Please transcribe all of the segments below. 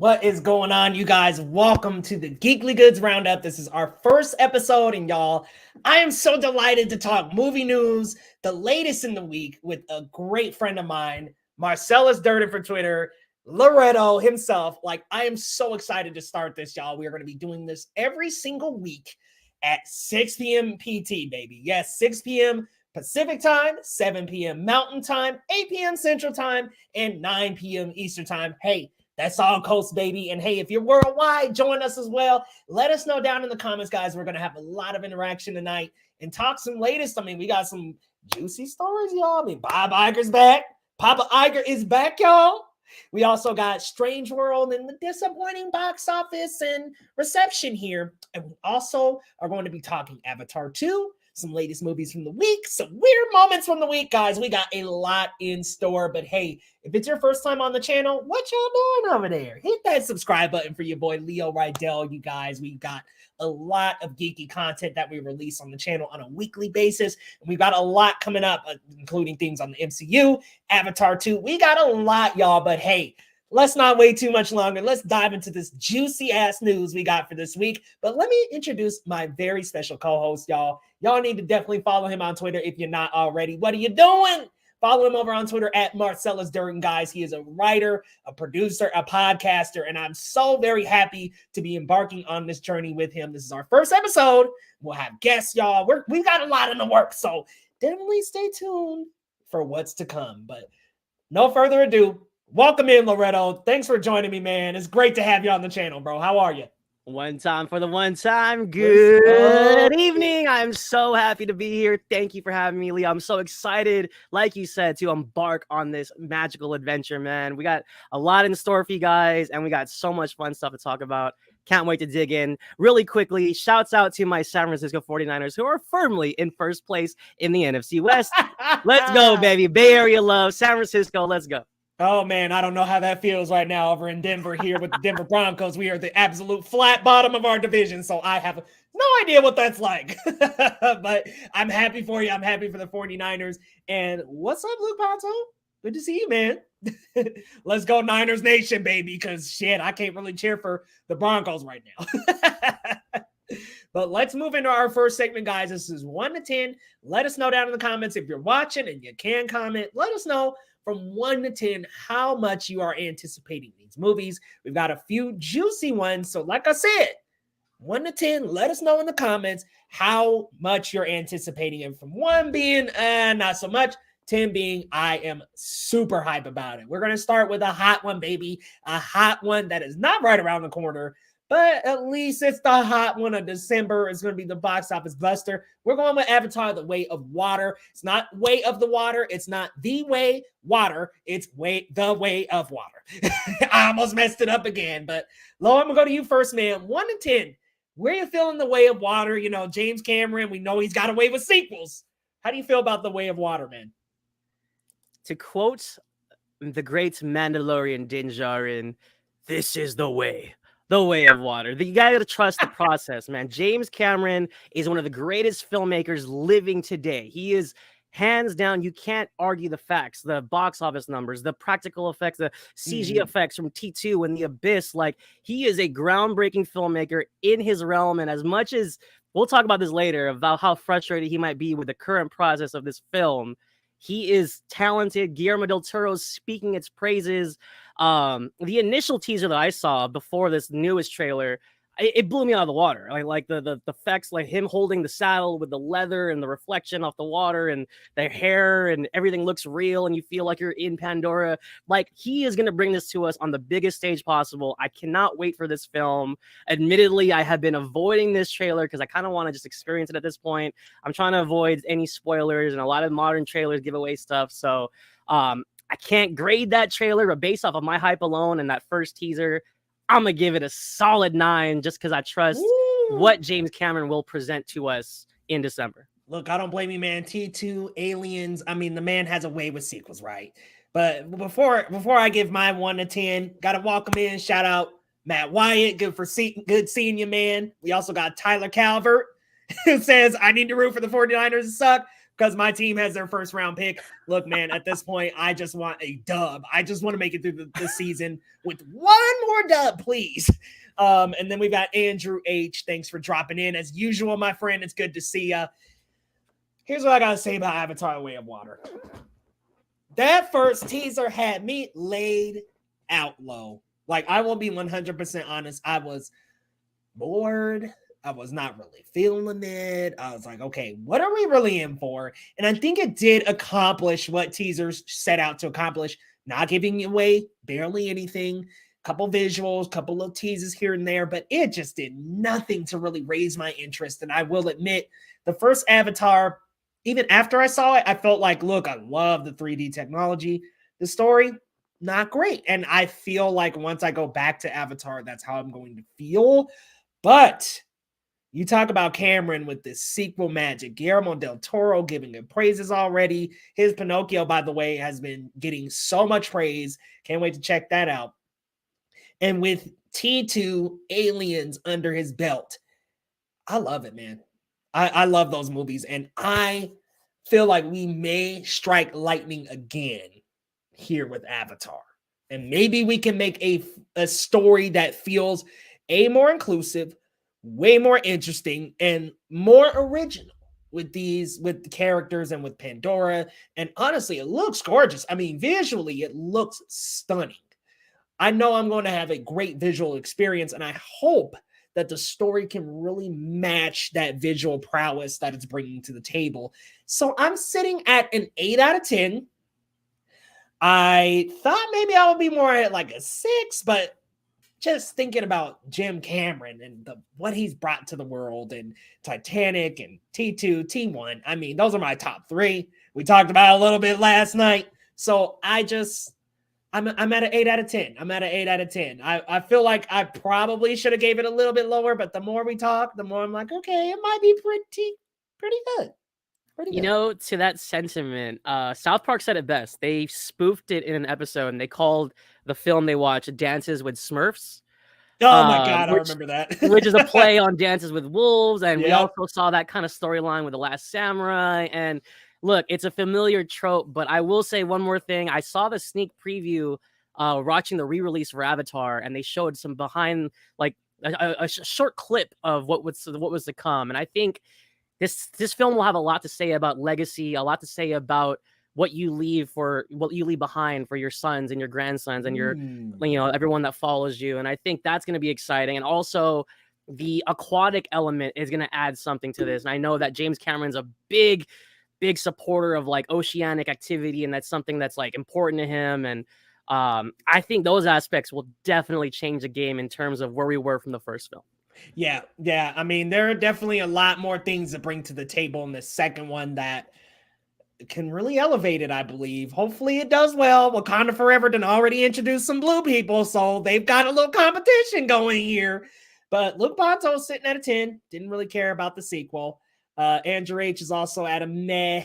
What is going on, you guys? Welcome to the Geekly Goods Roundup. This is our first episode, and y'all, I am so delighted to talk movie news, the latest in the week, with a great friend of mine, Marcellus Durden for Twitter, Loretto himself. Like, I am so excited to start this, y'all. We are going to be doing this every single week at 6 p.m. PT, baby. Yes, 6 p.m. Pacific time, 7 p.m. Mountain time, 8 p.m. Central time, and 9 p.m. Eastern time. Hey, that's all coast, baby. And hey, if you're worldwide, join us as well. Let us know down in the comments, guys. We're going to have a lot of interaction tonight and talk some latest. I mean, we got some juicy stories, y'all. I mean, Bob Iger's back. Papa Iger is back, y'all. We also got Strange World and the disappointing box office and reception here. And we also are going to be talking Avatar 2, some latest movies from the week, some weird moments from the week, guys. We got a lot in store, but hey, if it's your first time on the channel, what y'all doing over there? Hit that subscribe button for your boy Leo Rydell, you guys. We've got a lot of geeky content that we release on the channel on a weekly basis, and we've got a lot coming up, including things on the MCU, Avatar 2. We got a lot, y'all, but hey, let's not wait too much longer. Let's dive into this juicy ass news we got for this week. But let me introduce my very special co-host, y'all. Y'all need to definitely follow him on Twitter if you're not already. What are you doing? Follow him over on Twitter at Marcellus Durden, guys. He is a writer, a producer, a podcaster, and I'm so very happy to be embarking on this journey with him. This is our first episode. We'll have guests, y'all. We've got a lot in the works, so definitely stay tuned for what's to come. But no further ado, welcome in, Loretto. Thanks for joining me, man. It's great to have you on the channel, bro. How are you? One time for the one time. Good evening. I'm so happy to be here. Thank you for having me, Lee. I'm so excited, like you said, to embark on this magical adventure, man. We got a lot in store for you guys, and we got so much fun stuff to talk about. Can't wait to dig in. Really quickly, shouts out to my San Francisco 49ers, who are firmly in first place in the NFC West. Let's go, baby. Bay Area love. San Francisco, let's go. Oh, man, I don't know how that feels right now over in Denver here with the Denver Broncos. We are the absolute flat bottom of our division, so I have no idea what that's like. But I'm happy for you. I'm happy for the 49ers. And what's up, Luke Pato? Good to see you, man. Let's go Niners Nation, baby, because shit, I can't really cheer for the Broncos right now. But let's move into our first segment, guys. This is 1 to 10. Let us know down in the comments if you're watching, and you can comment. Let us know from 1 to 10 how much you are anticipating these movies. We've got a few juicy ones. So like I said, 1 to 10, let us know in the comments how much you're anticipating. And from 1 being not so much, 10 being I am super hype about it. We're going to start with a hot one, baby. A hot one that is not right around the corner, but at least it's the hot one of December. It's going to be the box office buster. We're going with Avatar, The Way of Water. It's not Way of the Water. It's not The Way Water. It's The Way of Water. I almost messed it up again. But, Lo, I'm going to go to you first, man. 1 to 10. Where are you feeling The Way of Water? You know, James Cameron, we know he's got away with sequels. How do you feel about The Way of Water, man? To quote the great Mandalorian Din Djarin, this is the way. The way of water. You got to trust the process, man. James Cameron is one of the greatest filmmakers living today. He is hands down. You can't argue the facts, the box office numbers, the practical effects, the CG effects from T2 and The Abyss. Like, he is a groundbreaking filmmaker in his realm. And as much as we'll talk about this later about how frustrated he might be with the current process of this film, he is talented. Guillermo del Toro's speaking its praises. The initial teaser that I saw before this newest trailer, it blew me out of the water. Like the effects, like him holding the saddle with the leather and the reflection off the water and the hair and everything looks real and you feel like you're in Pandora. Like, he is going to bring this to us on the biggest stage possible. I cannot wait for this film. Admittedly, I have been avoiding this trailer because I kind of want to just experience it at this point. I'm trying to avoid any spoilers, and a lot of modern trailers give away stuff. So I can't grade that trailer, but based off of my hype alone and that first teaser, I'm going to give it a solid 9 just because I trust what James Cameron will present to us in December. Look, I don't blame you, man. T2, Aliens. I mean, the man has a way with sequels, right? But before I give my 1 to 10, got to welcome in, shout out Matt Wyatt. Good seeing you, man. We also got Tyler Calvert, who says, I need to root for the 49ers to suck because my team has their first round pick. Look, man, at this point, I just want a dub. I just want to make it through the season with one more more dub, please. And then we got Andrew H. Thanks for dropping in. As usual, my friend, it's good to see you. Here's what I got to say about Avatar: Way of Water. That first teaser had me laid out low. Like, I will be 100% honest. I was bored. I was not really feeling it. I was like, okay, what are we really in for? And I think it did accomplish what teasers set out to accomplish, not giving away barely anything, couple visuals, couple of teases here and there, but it just did nothing to really raise my interest. And I will admit, the first Avatar, even after I saw it, I felt like, look, I love the 3D technology. The story, not great. And I feel like once I go back to Avatar, that's how I'm going to feel. But you talk about Cameron with this sequel magic. Guillermo del Toro giving him praises already. His Pinocchio, by the way, has been getting so much praise. Can't wait to check that out. And with T2 Aliens under his belt, I love it, man. I love those movies. And I feel like we may strike lightning again here with Avatar. And maybe we can make a story that feels more inclusive, way more interesting, and more original with the characters and with Pandora. And honestly, it looks gorgeous. I mean, visually, it looks stunning. I know I'm going to have a great visual experience, and I hope that the story can really match that visual prowess that it's bringing to the table. So I'm sitting at an 8 out of 10. I thought maybe I would be more at like a 6, but just thinking about Jim Cameron and what he's brought to the world, and Titanic and T2, T1. I mean, those are my top 3. We talked about it a little bit last night. So I'm at an 8 out of 10. I'm at an 8 out of 10. I feel like I probably should have gave it a little bit lower, but the more we talk, the more I'm like, okay, it might be pretty good. You know, to that sentiment, South Park said it best. They spoofed it in an episode, and they called the film they watched Dances with Smurfs. Oh my God, I remember that. Which is a play on Dances with Wolves. And we Yep. also saw that kind of storyline with The Last Samurai. And look, it's a familiar trope, but I will say one more thing. I saw the sneak preview watching the re-release for Avatar, and they showed some behind, like a short clip of what was to come. And I think this film will have a lot to say about legacy, a lot to say about what you leave behind for your sons and your grandsons and your, everyone that follows you. And I think that's going to be exciting. And also the aquatic element is going to add something to this. And I know that James Cameron's a big supporter of like oceanic activity, and that's something that's like important to him. And I think those aspects will definitely change the game in terms of where we were from the first film. Yeah. I mean, there are definitely a lot more things to bring to the table in the second one that can really elevate it, I believe. Hopefully it does well. Wakanda Forever done already introduced some blue people, so they've got a little competition going here. But Luke Bonto's sitting at a 10. Didn't really care about the sequel. Andrew H is also at a meh.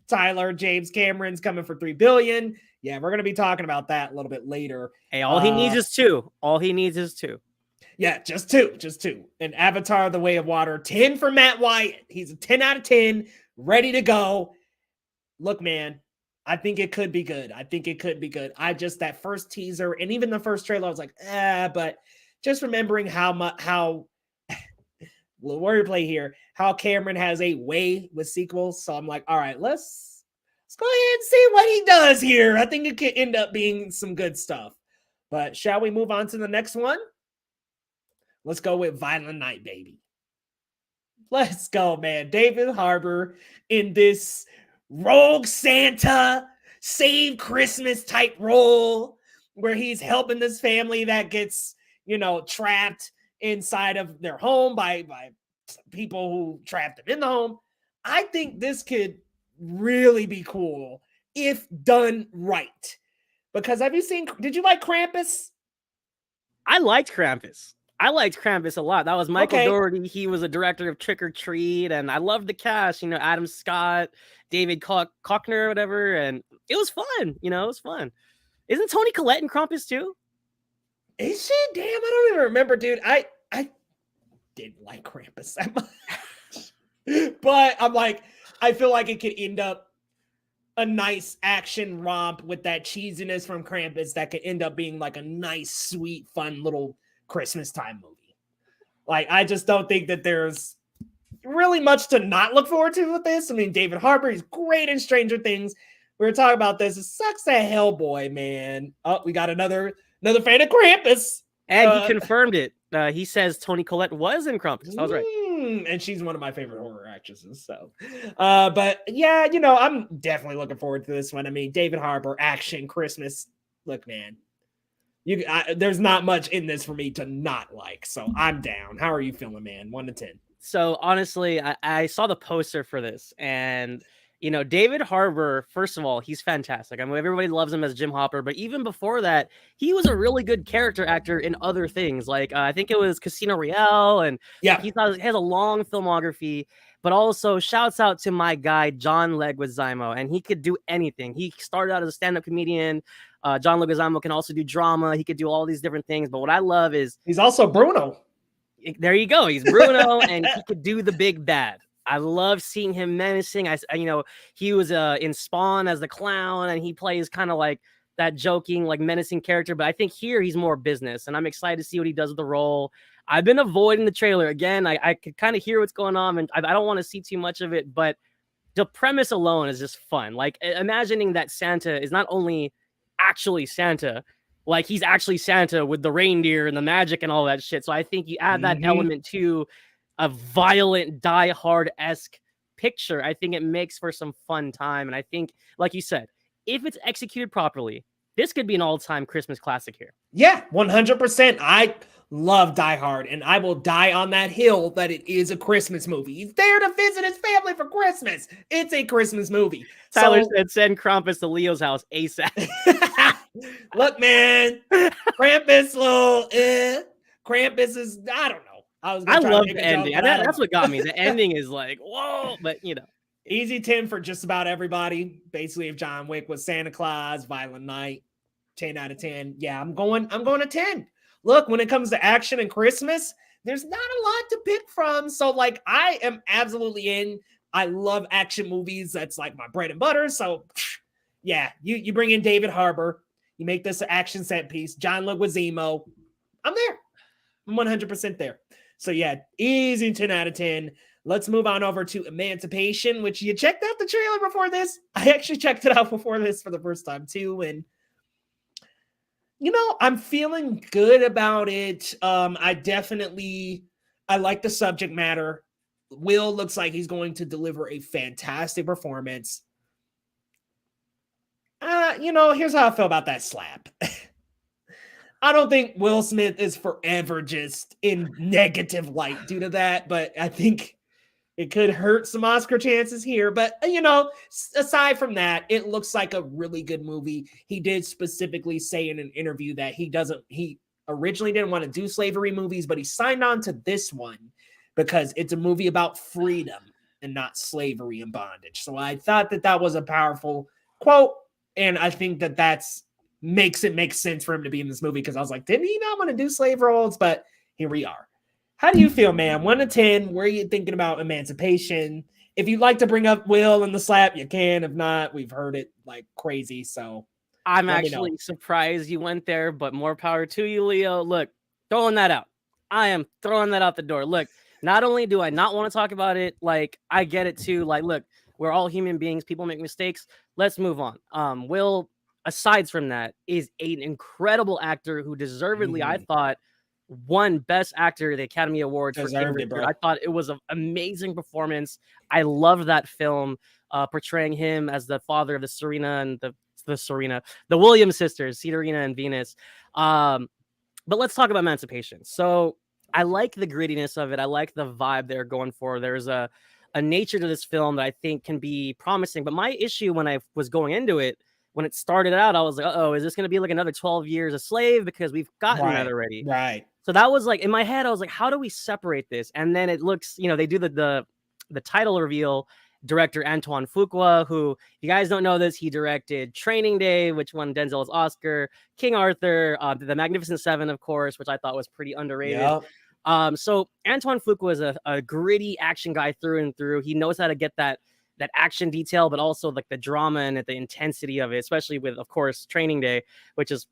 Tyler James Cameron's coming for $3 billion. Yeah, we're going to be talking about that a little bit later. Hey, all he needs is 2. All he needs is 2. Yeah, just two. And Avatar: The Way of Water, 10 for Matt Wyatt. He's a 10 out of 10, ready to go. Look, man, I think it could be good. That first teaser and even the first trailer, I was like, but just remembering how wordplay here, how Cameron has a way with sequels. So I'm like, all right, let's go ahead and see what he does here. I think it could end up being some good stuff. But shall we move on to the next one? Let's go with Violent Night, baby. Let's go, man. David Harbour in this rogue Santa, save Christmas type role where he's helping this family that gets, trapped inside of their home by people who trapped them in the home. I think this could really be cool if done right. Because did you like Krampus? I liked Krampus. A lot. That was Michael Dougherty. He was a director of Trick or Treat, and I loved the cast. Adam Scott, David Koechner, whatever, and it was fun. It was fun. Isn't Toni Collette in Krampus too? Is she? Damn, I don't even remember, dude. I didn't like Krampus that much, but I'm like, I feel like it could end up a nice action romp with that cheesiness from Krampus that could end up being like a nice, sweet, fun little Christmas time movie. Like, I just don't think that there's really much to not look forward to with this. I mean, David Harbour, he's great in Stranger Things. We were talking about this. It sucks that Hellboy, man. Oh, we got another fan of Krampus. And he confirmed it. He says Toni Collette was in Krampus. I was right. And she's one of my favorite horror actresses. So, but yeah, you know, I'm definitely looking forward to this one. I mean, David Harbour, action, Christmas. Look, man, there's not much in this for me to not like. So I'm down. How are you feeling, man? 1 to 10. So honestly, I saw the poster for this, and you know, David Harbour, first of all, he's fantastic. I mean, everybody loves him as Jim Hopper, but even before that, he was a really good character actor in other things. Like I think it was Casino Royale, and yeah, he has a long filmography. But also, shouts out to my guy John Leguizamo, and he could do anything. He started out as a stand-up comedian. John Leguizamo can also do drama. He could do all these different things. But what I love is he's also Bruno. There you go. He's Bruno, and he could do the big bad. I love seeing him menacing. You know, he was in Spawn as the clown, and he plays kind of like that joking, like menacing character. But I think here he's more business, and I'm excited to see what he does with the role. I've been avoiding the trailer again. I could kind of hear what's going on, and I don't want to see too much of it. But the premise alone is just fun. Like imagining that Santa is not only actually Santa, like he's actually Santa with the reindeer and the magic and all that shit. So I think you add that element to a violent, Die Hard-esque picture. I think it makes for some fun time. And I think, like you said, if it's executed properly, this could be an all-time Christmas classic here. Yeah, 100%. I love Die Hard, and I will die on that hill that it is a Christmas movie. He's there to visit his family for Christmas. It's a Christmas movie. Tyler said, send Krampus to Leo's house ASAP. Look, man, Krampus, Krampus is, I don't know. I love the ending. That's what got me. The ending is like, whoa, but you know. Easy 10 for just about everybody. Basically, if John Wick was Santa Claus, Violent Night, 10 out of 10. Yeah, I'm going to 10. Look, when it comes to action and Christmas, there's not a lot to pick from. So, like, I am absolutely in. I love action movies. That's like my bread and butter. So, yeah, you bring in David Harbour. You make this an action set piece. John Leguizamo. I'm there. I'm 100% there. So, yeah, easy 10 out of 10. Let's move on over to Emancipation, which you checked out the trailer before this. I actually checked it out before this for the first time, too. And you know, I'm feeling good about it. I like the subject matter. Will looks like he's going to deliver a fantastic performance. You know, here's how I feel about that slap. I don't think Will Smith is forever just in negative light due to that, but I think it could hurt some Oscar chances here. But, you know, aside from that, it looks like a really good movie. He did specifically say in an interview that he originally didn't want to do slavery movies, but he signed on to this one because it's a movie about freedom and not slavery and bondage. So I thought that was a powerful quote. And I think that makes it make sense for him to be in this movie, because I was like, didn't he not want to do slave roles? But here we are. How do you feel, man? 1 to 10, where are you thinking about Emancipation? If you'd like to bring up Will and the slap, you can. If not, we've heard it like crazy. So I'm actually surprised you went there, but more power to you, Leo. Look, throwing that out. I am throwing that out the door. Look, not only do I not want to talk about it, like I get it too. Like, look, we're all human beings. People make mistakes. Let's move on. Will, aside from that, is an incredible actor who deservedly, I thought, won Best Actor at the Academy Awards for Iger. I thought it was an amazing performance. I love that film, portraying him as the father of the Serena and the Williams sisters, Serena and Venus. But let's talk about Emancipation. So I like the grittiness of it. I like the vibe they're going for. There's a nature to this film that I think can be promising. But my issue when I was going into it, when it started out, I was like, is this going to be like another 12 years a slave? Because we've gotten that already. Right. So that was like, in my head, I was like, how do we separate this? And then it looks, you know, they do the title reveal. Director Antoine Fuqua, who, if you guys don't know this, he directed Training Day, which won Denzel's Oscar, King Arthur, The Magnificent Seven, of course, which I thought was pretty underrated. Yep. So Antoine Fuqua is a gritty action guy through and through. He knows how to get that that action detail, but also like the drama and the intensity of it, especially with, of course, Training Day, which is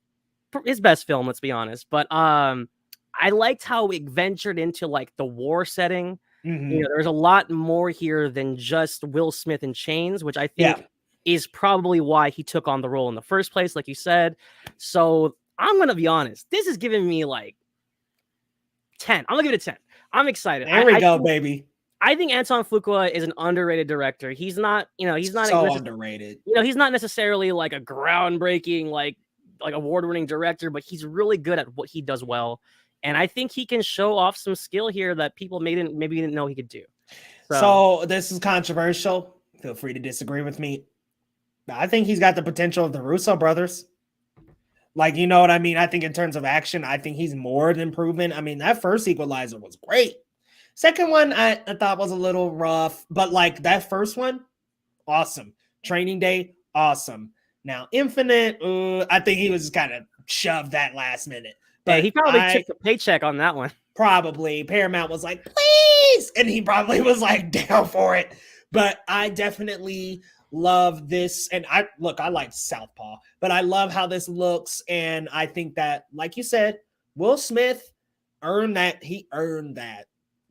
his best film, let's be honest. But I liked how it ventured into like the war setting. Mhm. There's a lot more here than just Will Smith in chains, which I think Yeah. is probably why he took on the role in the first place, like you said. So I'm gonna be honest, this is giving me like 10. I'm gonna give it a 10. I'm excited. There we go, baby. I think Anton Fuqua is an underrated director. He's not, he's not so underrated. he's not necessarily like a groundbreaking, like award-winning director, but he's really good at what he does well. And I think he can show off some skill here that people maybe didn't know he could do. So this is controversial. Feel free to disagree with me. I think he's got the potential of the Russo brothers. Like, you know what I mean? I think in terms of action, I think he's more than proven. I mean, that first Equalizer was great. Second one, I thought was a little rough, but like that first one, awesome. Training Day, awesome. Now, Infinite, I think he was kind of shoved that last minute. But he probably took the paycheck on that one. Probably. Paramount was like, please. And he probably was like down for it. But I definitely love this. And I like Southpaw, but I love how this looks. And I think that, like you said, Will Smith earned that. He earned that.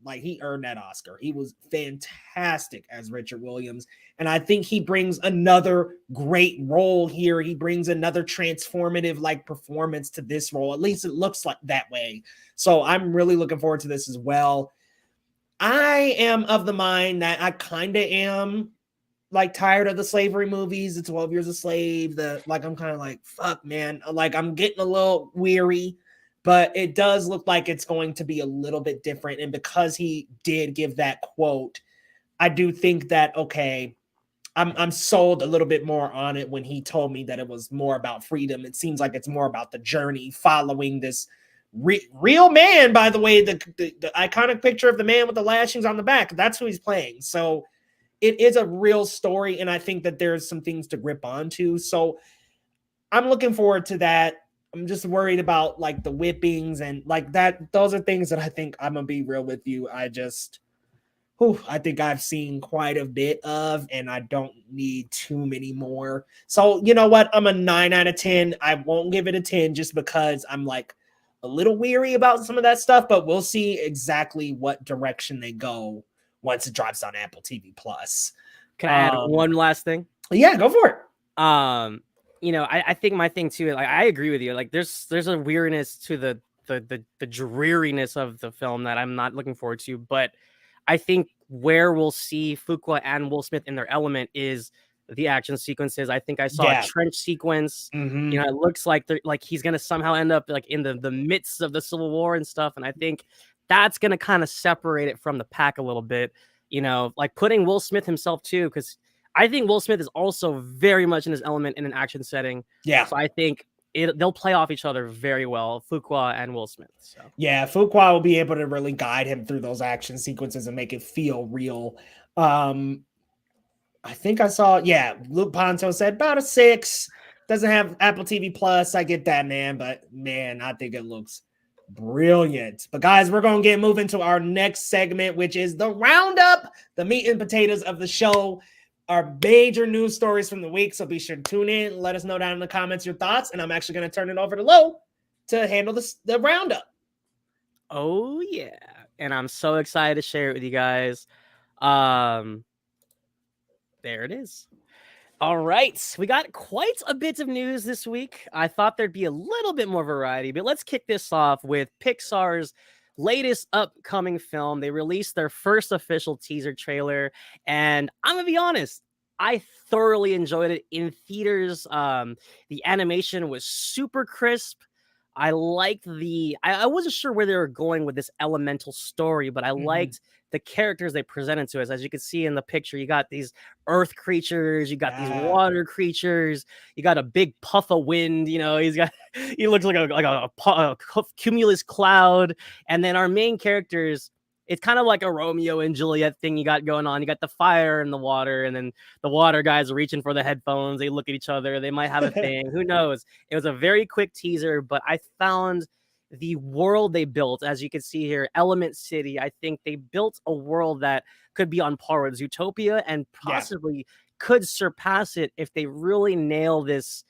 Like, he earned that Oscar. He was fantastic as Richard Williams. And I think he brings another great role here. He brings another transformative like performance to this role. At least it looks like that way. So I'm really looking forward to this as well. I am of the mind that I kind of am like tired of the slavery movies, the 12 Years a Slave, I'm kind of like, fuck, man. Like, I'm getting a little weary. But it does look like it's going to be a little bit different. And because he did give that quote, I do think that, okay, I'm sold a little bit more on it when he told me that it was more about freedom. It seems like it's more about the journey following this real man, by the way, the iconic picture of the man with the lashings on the back. That's who he's playing. So it is a real story. And I think that there's some things to grip onto. So I'm looking forward to that. I'm just worried about like the whippings and like that. Those are things that I think, I'm gonna be real with you. I think I've seen quite a bit of, and I don't need too many more. So you know what? I'm a 9 out of 10. I won't give it a 10 just because I'm like a little weary about some of that stuff, but we'll see exactly what direction they go once it drops on Apple TV Plus. Can I add one last thing? Yeah, go for it. I think my thing too, like I agree with you. Like there's a weirdness to the dreariness of the film that I'm not looking forward to. But I think where we'll see Fuqua and Will Smith in their element is the action sequences. I think I saw a trench sequence. Mm-hmm. It looks like he's gonna somehow end up like in the midst of the Civil War and stuff. And I think that's gonna kind of separate it from the pack a little bit. Like putting Will Smith himself too, because I think Will Smith is also very much in his element in an action setting. Yeah. So I think they'll play off each other very well, Fuqua and Will Smith. So yeah, Fuqua will be able to really guide him through those action sequences and make it feel real. I think I saw, Luke Ponto said about a 6. Doesn't have Apple TV Plus. I get that, man. But man, I think it looks brilliant. But guys, we're going to get moving to our next segment, which is the roundup, the meat and potatoes of the show. Our major news stories from the week. So be sure to tune in. Let us know down in the comments your thoughts. And I'm actually going to turn it over to Lo to handle the roundup. Oh, yeah. And I'm so excited to share it with you guys. There it is. All right. We got quite a bit of news this week. I thought there'd be a little bit more variety, but let's kick this off with Pixar's latest upcoming film. They released their first official teaser trailer, and I'm gonna be honest, I thoroughly enjoyed it in theaters. The animation was super crisp. I liked I wasn't sure where they were going with this elemental story, but I liked the characters they presented to us. As you can see in the picture, you got these earth creatures, you got these water creatures, you got a big puff of wind. He looks like a cumulus cloud. And then our main characters, it's kind of like a Romeo and Juliet thing you got going on. You got the fire and the water, and then the water guys are reaching for the headphones. They look at each other. They might have a thing. Who knows? It was a very quick teaser, but I found the world they built, as you can see here, Element City, I think they built a world that could be on par with Zootopia and possibly could surpass it if they really nail this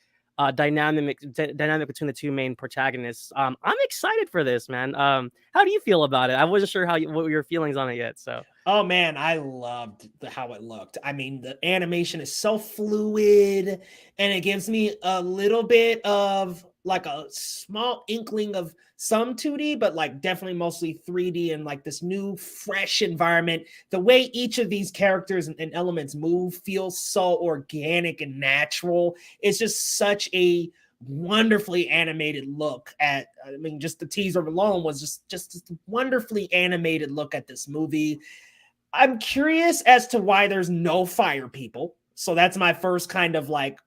dynamic between the two main protagonists. I'm excited for this, man. How do you feel about it? I wasn't sure what your feelings on it yet. So, oh man, I loved how it looked. I mean, the animation is so fluid, and it gives me a little bit of like a small inkling of some 2D, but like definitely mostly 3D, and like this new fresh environment. The way each of these characters and elements move feels so organic and natural. It's just such a wonderfully animated look at, I mean, just the teaser alone was just a wonderfully animated look at this movie. I'm curious as to why there's no fire people. So that's my first kind of like,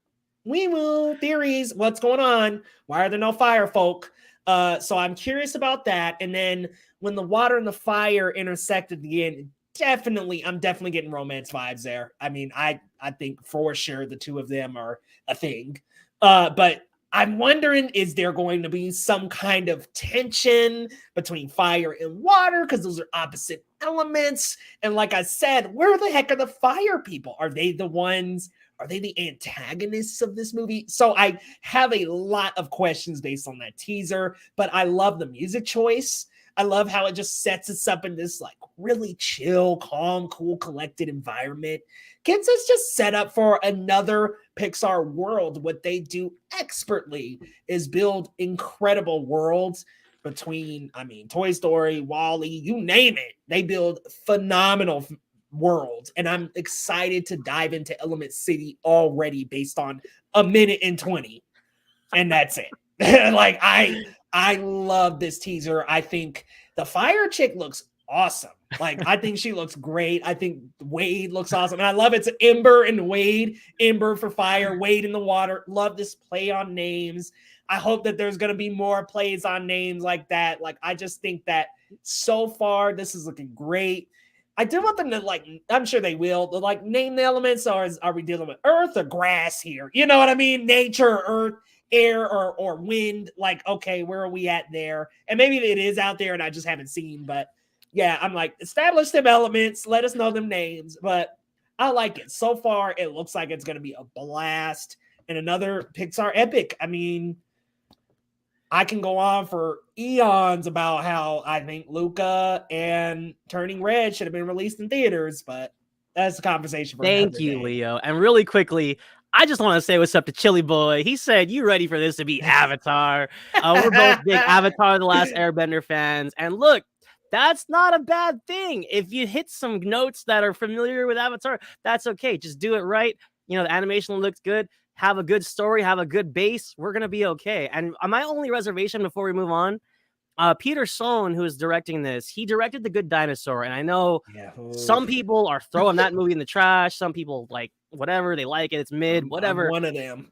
wee woo theories. What's going on? Why are there no fire folk? So I'm curious about that. And then when the water and the fire intersect at the end, I'm definitely getting romance vibes there. I mean, I think for sure the two of them are a thing. But I'm wondering, is there going to be some kind of tension between fire and water? Because those are opposite elements. And like I said, where the heck are the fire people? Are they the antagonists of this movie? So I have a lot of questions based on that teaser, but I love the music choice. I love how it just sets us up in this like really chill, calm, cool, collected environment. Gets us just set up for another Pixar world. What they do expertly is build incredible worlds between, I mean, Toy Story, WALL-E, you name it. They build phenomenal worlds, and I'm excited to dive into Element City already based on a minute and 20, and that's it. Like I love this teaser. I think the fire chick looks awesome. Like, I think she looks great. I think Wade looks awesome. And I love it's Ember and Wade. Ember for fire, Wade in the water. Love this play on names. I hope that there's going to be more plays on names like that. Like, I just think that so far, this is looking great. I do want them to, like, I'm sure they will, to, like, name the elements, or are we dealing with earth or grass here? You know what I mean? Nature, earth, air, or wind. Like, okay, where are we at there? And maybe it is out there and I just haven't seen, but yeah, I'm like, establish them elements, let us know them names. But I like it. So far, it looks like it's going to be a blast and another Pixar epic. I mean, I can go on for eons about how I think Luca and Turning Red should have been released in theaters, but that's a conversation for thank you, day. Leo. And really quickly, I just want to say what's up to Chili Boy. He said, you ready for this to be Avatar? We're both big Avatar The Last Airbender fans. And look, that's not a bad thing. If you hit some notes that are familiar with Avatar, that's okay. Just do it right. You know, the animation looks good. Have a good story. Have a good base. We're going to be okay. And my only reservation before we move on, Peter Sohn, who is directing this, he directed The Good Dinosaur. And I know some people are throwing that movie in the trash. Some people like whatever, they like it. It's mid, whatever. I'm one of them.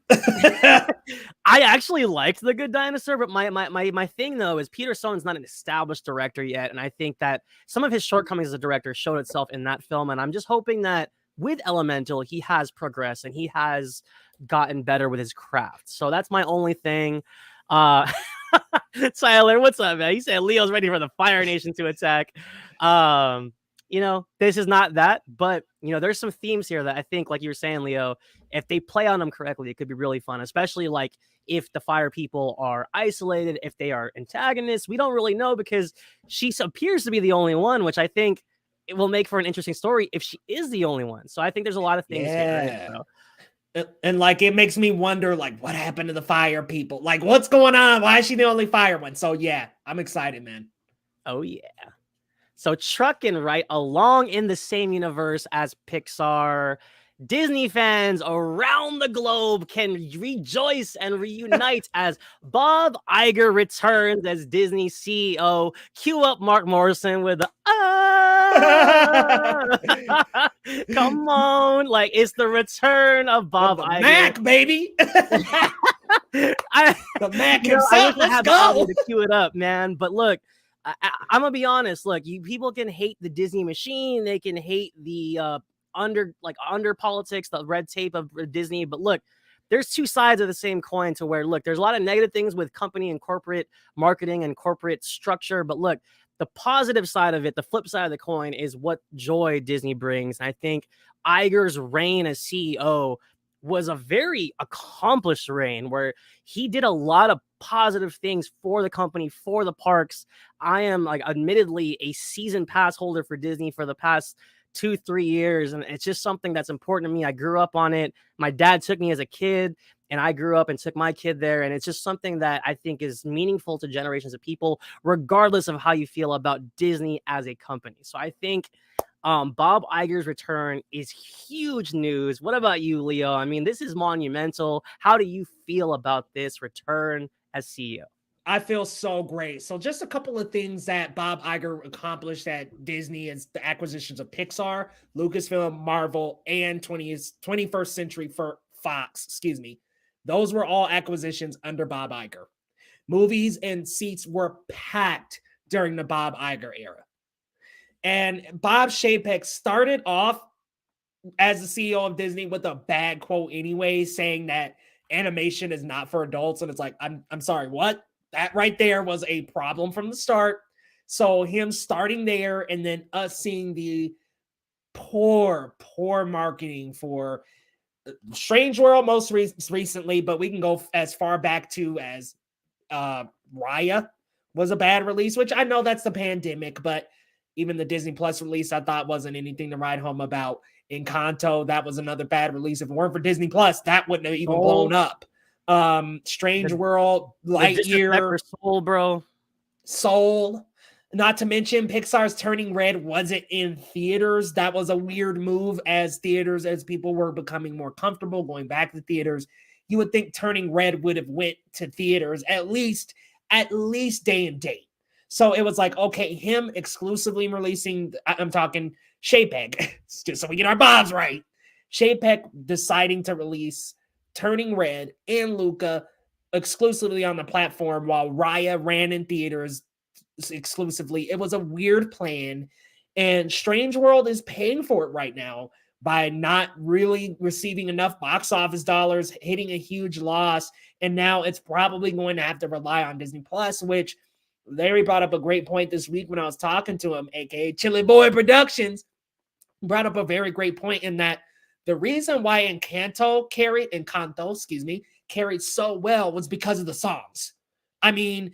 I actually liked The Good Dinosaur, but my thing though is Peter Sohn's not an established director yet, and I think that some of his shortcomings as a director showed itself in that film. And I'm just hoping that with Elemental, he has progressed and he has gotten better with his craft. So that's my only thing. Tyler, what's up, man? He said Leo's ready for the Fire Nation to attack. You know, this is not that, but you know, there's some themes here that I think, like you were saying, Leo, if they play on them correctly, it could be really fun, especially like if the fire people are isolated, if they are antagonists. We don't really know because she appears to be the only one, which I think it will make for an interesting story if she is the only one. So I think there's a lot of things here. Right? So. And like, it makes me wonder, like, what happened to the fire people? Like, what's going on? Why is she the only fire one? So yeah, I'm excited, man. Oh yeah. So trucking right along in the same universe as Pixar, Disney fans around the globe can rejoice and reunite as Bob Iger returns as Disney CEO. Cue up Mark Morrison with the come on, like it's the return of Bob Iger. Mac, baby. The Mac himself. Let's go. To cue it up, man. But look, I'm gonna be honest. Look, people can hate the Disney machine. They can hate the under politics, the red tape of Disney. But look, there's two sides of the same coin to where, look, there's a lot of negative things with company and corporate marketing and corporate structure. But look, the positive side of it, the flip side of the coin, is what joy Disney brings. And I think Iger's reign as CEO was a very accomplished reign where he did a lot of positive things for the company, for the parks. I am, like, admittedly a season pass holder for Disney for the past 2-3 years, and it's just something that's important to me. I grew up on it. My dad took me as a kid, and I grew up and took my kid there, and it's just something that I think is meaningful to generations of people, regardless of how you feel about Disney as a company. So I think Bob Iger's return is huge news. What about you, Leo? I mean, this is monumental. How do you feel about this return as CEO? I feel so great. So just a couple of things that Bob Iger accomplished at Disney is the acquisitions of Pixar, Lucasfilm, Marvel, and 21st Century Fox, excuse me. Those were all acquisitions under Bob Iger. Movies and seats were packed during the Bob Iger era. And Bob Chapek started off as the CEO of Disney with a bad quote anyway, saying that animation is not for adults. And it's like, I'm sorry, what? That right there was a problem from the start. So him starting there and then us seeing the poor marketing for Strange World most recently, but we can go as far back to as Raya was a bad release, which I know that's the pandemic, but even the Disney Plus release I thought wasn't anything to write home about. Encanto, that was another bad release. If it weren't for Disney Plus, that wouldn't have even blown up. Strange World, Lightyear, Soul, bro. Soul. Not to mention Pixar's Turning Red wasn't in theaters. That was a weird move as people were becoming more comfortable going back to theaters. You would think Turning Red would have went to theaters at least day and date. So it was like, okay, him exclusively releasing, I'm talking Chapek, just so we get our Bobs right. Chapek deciding to release Turning Red and Luca exclusively on the platform while Raya ran in theaters exclusively. It was a weird plan, and Strange World is paying for it right now by not really receiving enough box office dollars, hitting a huge loss, and now it's probably going to have to rely on Disney Plus, which Larry brought up a great point this week when I was talking to him, aka Chili Boy Productions, brought up a very great point in that the reason why Encanto carried so well was because of the songs. I mean,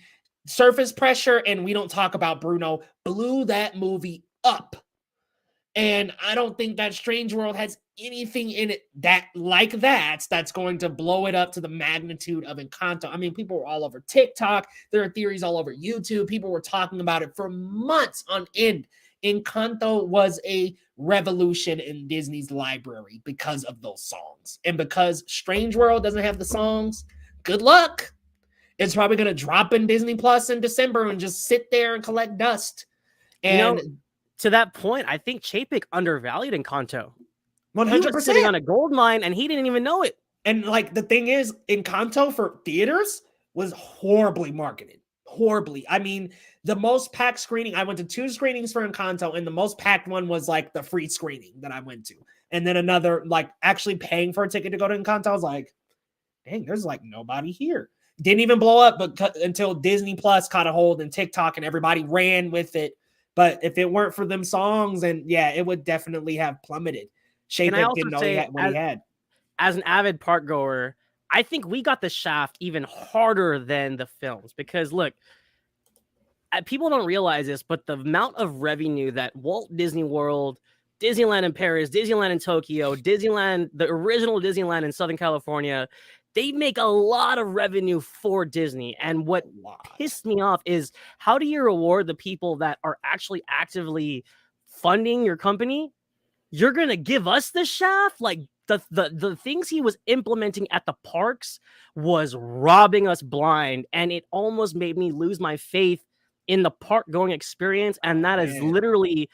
Surface Pressure and We Don't Talk About Bruno blew that movie up. And I don't think that Strange World has anything in it that's going to blow it up to the magnitude of Encanto. I mean, people were all over TikTok. There are theories all over YouTube. People were talking about it for months on end. Encanto was a revolution in Disney's library because of those songs. And because Strange World doesn't have the songs, good luck. It's probably going to drop in Disney Plus in December and just sit there and collect dust. And to that point, I think Chapek undervalued Encanto. 100%. He was sitting on a gold mine and he didn't even know it. And like the thing is, Encanto for theaters was horribly marketed. Horribly. I mean, the most packed screening, I went to 2 screenings for Encanto, and the most packed one was like the free screening that I went to. And then another, like actually paying for a ticket to go to Encanto, I was like, dang, there's like nobody here. Didn't even blow up until Disney Plus caught a hold and TikTok and everybody ran with it. But if it weren't for them songs, and yeah, it would definitely have plummeted. Chapek didn't know what he had. As an avid park goer, I think we got the shaft even harder than the films because look, people don't realize this, but the amount of revenue that Walt Disney World, Disneyland in Paris, Disneyland in Tokyo, Disneyland, the original Disneyland in Southern California, they make a lot of revenue for Disney. And what pissed me off is how do you reward the people that are actually actively funding your company? You're going to give us the shaft? Like the things he was implementing at the parks was robbing us blind. And it almost made me lose my faith in the park going experience. And that is literally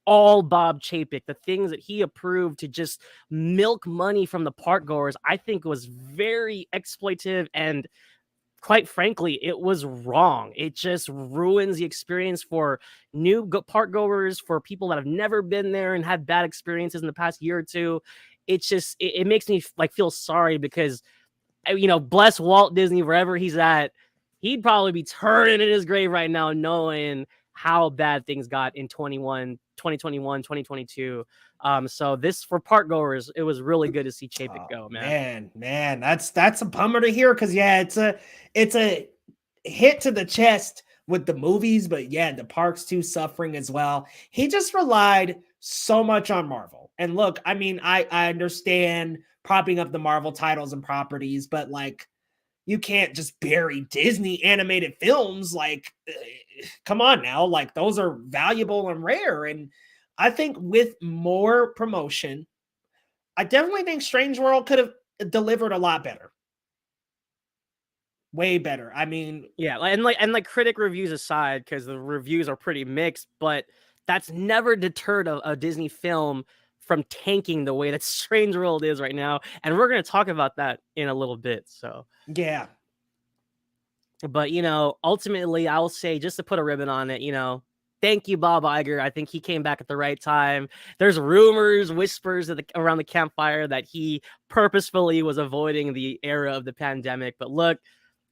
all Bob Chapek. The things that he approved to just milk money from the park goers, I think was very exploitative, and quite frankly, it was wrong. It just ruins the experience for new park goers, for people that have never been there and had bad experiences in the past year or two. It's just, it makes me like feel sorry because you know, bless Walt Disney wherever he's at. He'd probably be turning in his grave right now, knowing how bad things got in 2021, 2022. So this, for park goers, it was really good to see Chapek go, man. Man, that's a bummer to hear, because yeah, it's a hit to the chest with the movies, but yeah, the parks too suffering as well. He just relied so much on Marvel. And look, I mean, I understand propping up the Marvel titles and properties, but like, you can't just bury Disney animated films. Like, come on now, like those are valuable and rare. And I think with more promotion, I definitely think Strange World could have delivered a lot better. Way better. I mean, yeah, and like critic reviews aside, because the reviews are pretty mixed, but that's never deterred a Disney film from tanking the way that Strange World is right now, and we're gonna talk about that in a little bit. So yeah, but you know, ultimately, I'll say, just to put a ribbon on it, you know, thank you, Bob Iger. I think he came back at the right time. There's rumors, whispers around the campfire that he purposefully was avoiding the era of the pandemic. But look,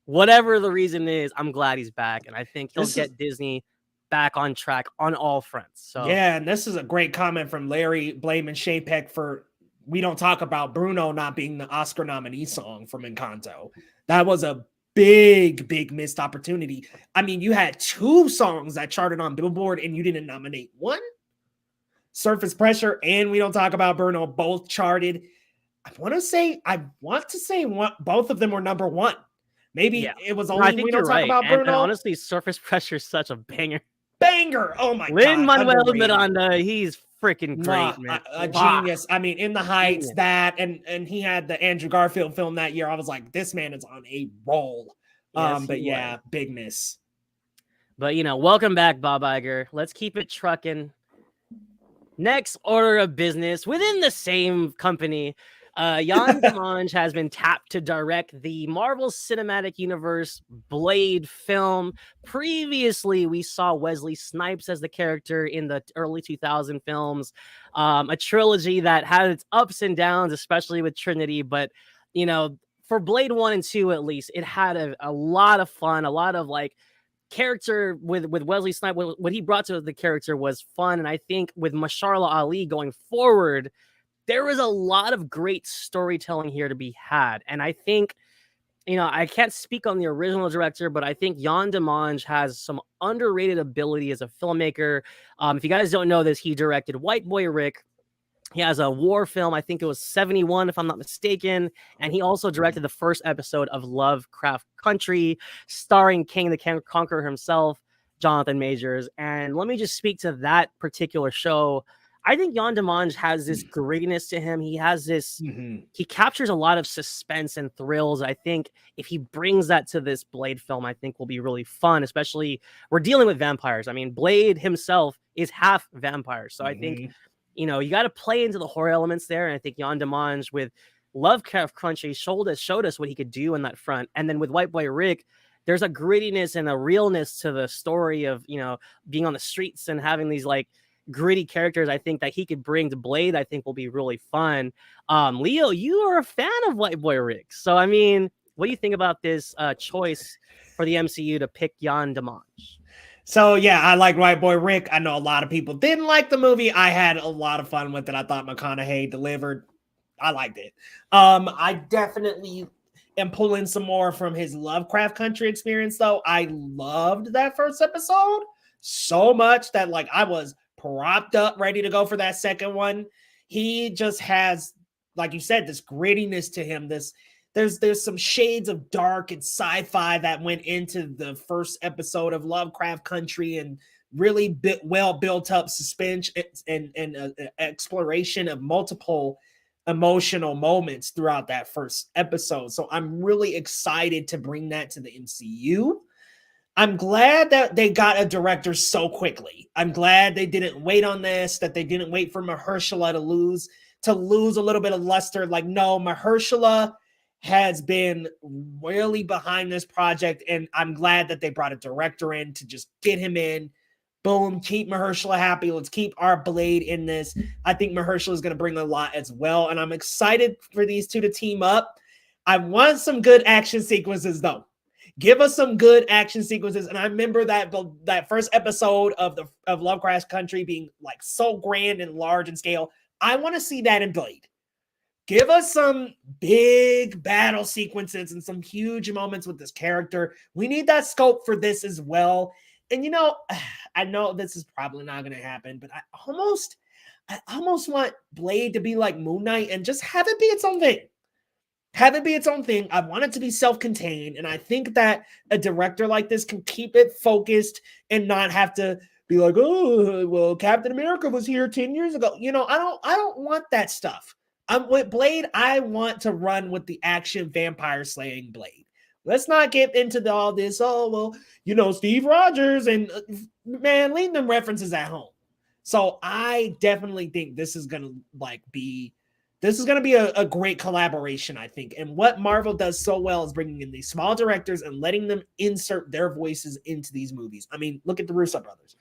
whatever the reason is, I'm glad he's back, and I think he'll get Disney back on track on all fronts. So yeah, and this is a great comment from Larry blaming Chapek for "We Don't Talk About Bruno" not being the Oscar nominee song from Encanto. That was a big missed opportunity. I mean, you had two songs that charted on Billboard and you didn't nominate one. Surface Pressure and We Don't Talk About Bruno both charted. I want to say both of them were number one. Maybe it was only We Don't Talk About Bruno. And honestly, Surface Pressure is such a banger. Oh my Lin-Manuel Miranda, he's freaking great, man. A genius. I mean, In the Heights, that, and he had the Andrew Garfield film that year. I was like, this man is on a roll. But yeah, big miss. But you know, welcome back, Bob Iger. Let's keep it trucking. Next order of business within the same company. Jan Demange has been tapped to direct the Marvel Cinematic Universe Blade film. Previously, we saw Wesley Snipes as the character in the early 2000 films, a trilogy that had its ups and downs, especially with Trinity. But, you know, for Blade 1 and 2, at least, it had a lot of fun, a lot of like character with Wesley Snipes. What he brought to the character was fun. And I think with Mahershala Ali going forward, there was a lot of great storytelling here to be had. And I think, you know, I can't speak on the original director, but I think Jan Demange has some underrated ability as a filmmaker. If you guys don't know this, he directed White Boy Rick. He has a war film, I think it was 71, if I'm not mistaken. And he also directed the first episode of Lovecraft Country, starring King the Conqueror himself, Jonathan Majors. And let me just speak to that particular show. I think Jan Demange has this grittiness to him. He has this, he captures a lot of suspense and thrills. I think if he brings that to this Blade film, I think will be really fun, especially we're dealing with vampires. I mean, Blade himself is half vampire. So I think, you know, you got to play into the horror elements there. And I think Jan Demange with Lovecraft Country showed us what he could do in that front. And then with White Boy Rick, there's a grittiness and a realness to the story of, you know, being on the streets and having these like gritty characters. I think that he could bring to Blade, I think will be really fun. Leo, you are a fan of White Boy Rick. So, I mean, what do you think about this choice for the MCU to pick Jan Demange? So, yeah, I like White Boy Rick. I know a lot of people didn't like the movie. I had a lot of fun with it. I thought McConaughey delivered. I liked it. I definitely am pulling some more from his Lovecraft Country experience, though. I loved that first episode so much that, like, I was propped up, ready to go for that second one. He just has, like you said, this grittiness to him. There's some shades of dark and sci-fi that went into the first episode of Lovecraft Country, and really well built up suspense and exploration of multiple emotional moments throughout that first episode. So I'm really excited to bring that to the MCU. I'm glad that they got a director so quickly. I'm glad they didn't wait on this, that they didn't wait for Mahershala to lose a little bit of luster. Like, no, Mahershala has been really behind this project, and I'm glad that they brought a director in to just get him in. Boom, keep Mahershala happy. Let's keep our Blade in this. I think Mahershala is going to bring a lot as well, and I'm excited for these two to team up. I want some good action sequences though. Give us some good action sequences. And I remember that first episode of Lovecraft's Country being like so grand and large in scale. I want to see that in Blade. Give us some big battle sequences and some huge moments with this character. We need that scope for this as well. And you know, I know this is probably not going to happen, but I almost want Blade to be like Moon Knight and just have it be its own thing. Have it be its own thing. I want it to be self-contained. And I think that a director like this can keep it focused and not have to be like, oh, well, Captain America was here 10 years ago. You know, I don't want that stuff. I'm with Blade. I want to run with the action vampire slaying Blade. Let's not get into all this. Oh, well, you know, Steve Rogers and man, leave them references at home. So I definitely think this is going to be a great collaboration, I think. And what Marvel does so well is bringing in these small directors and letting them insert their voices into these movies. I mean, look at the Russo brothers.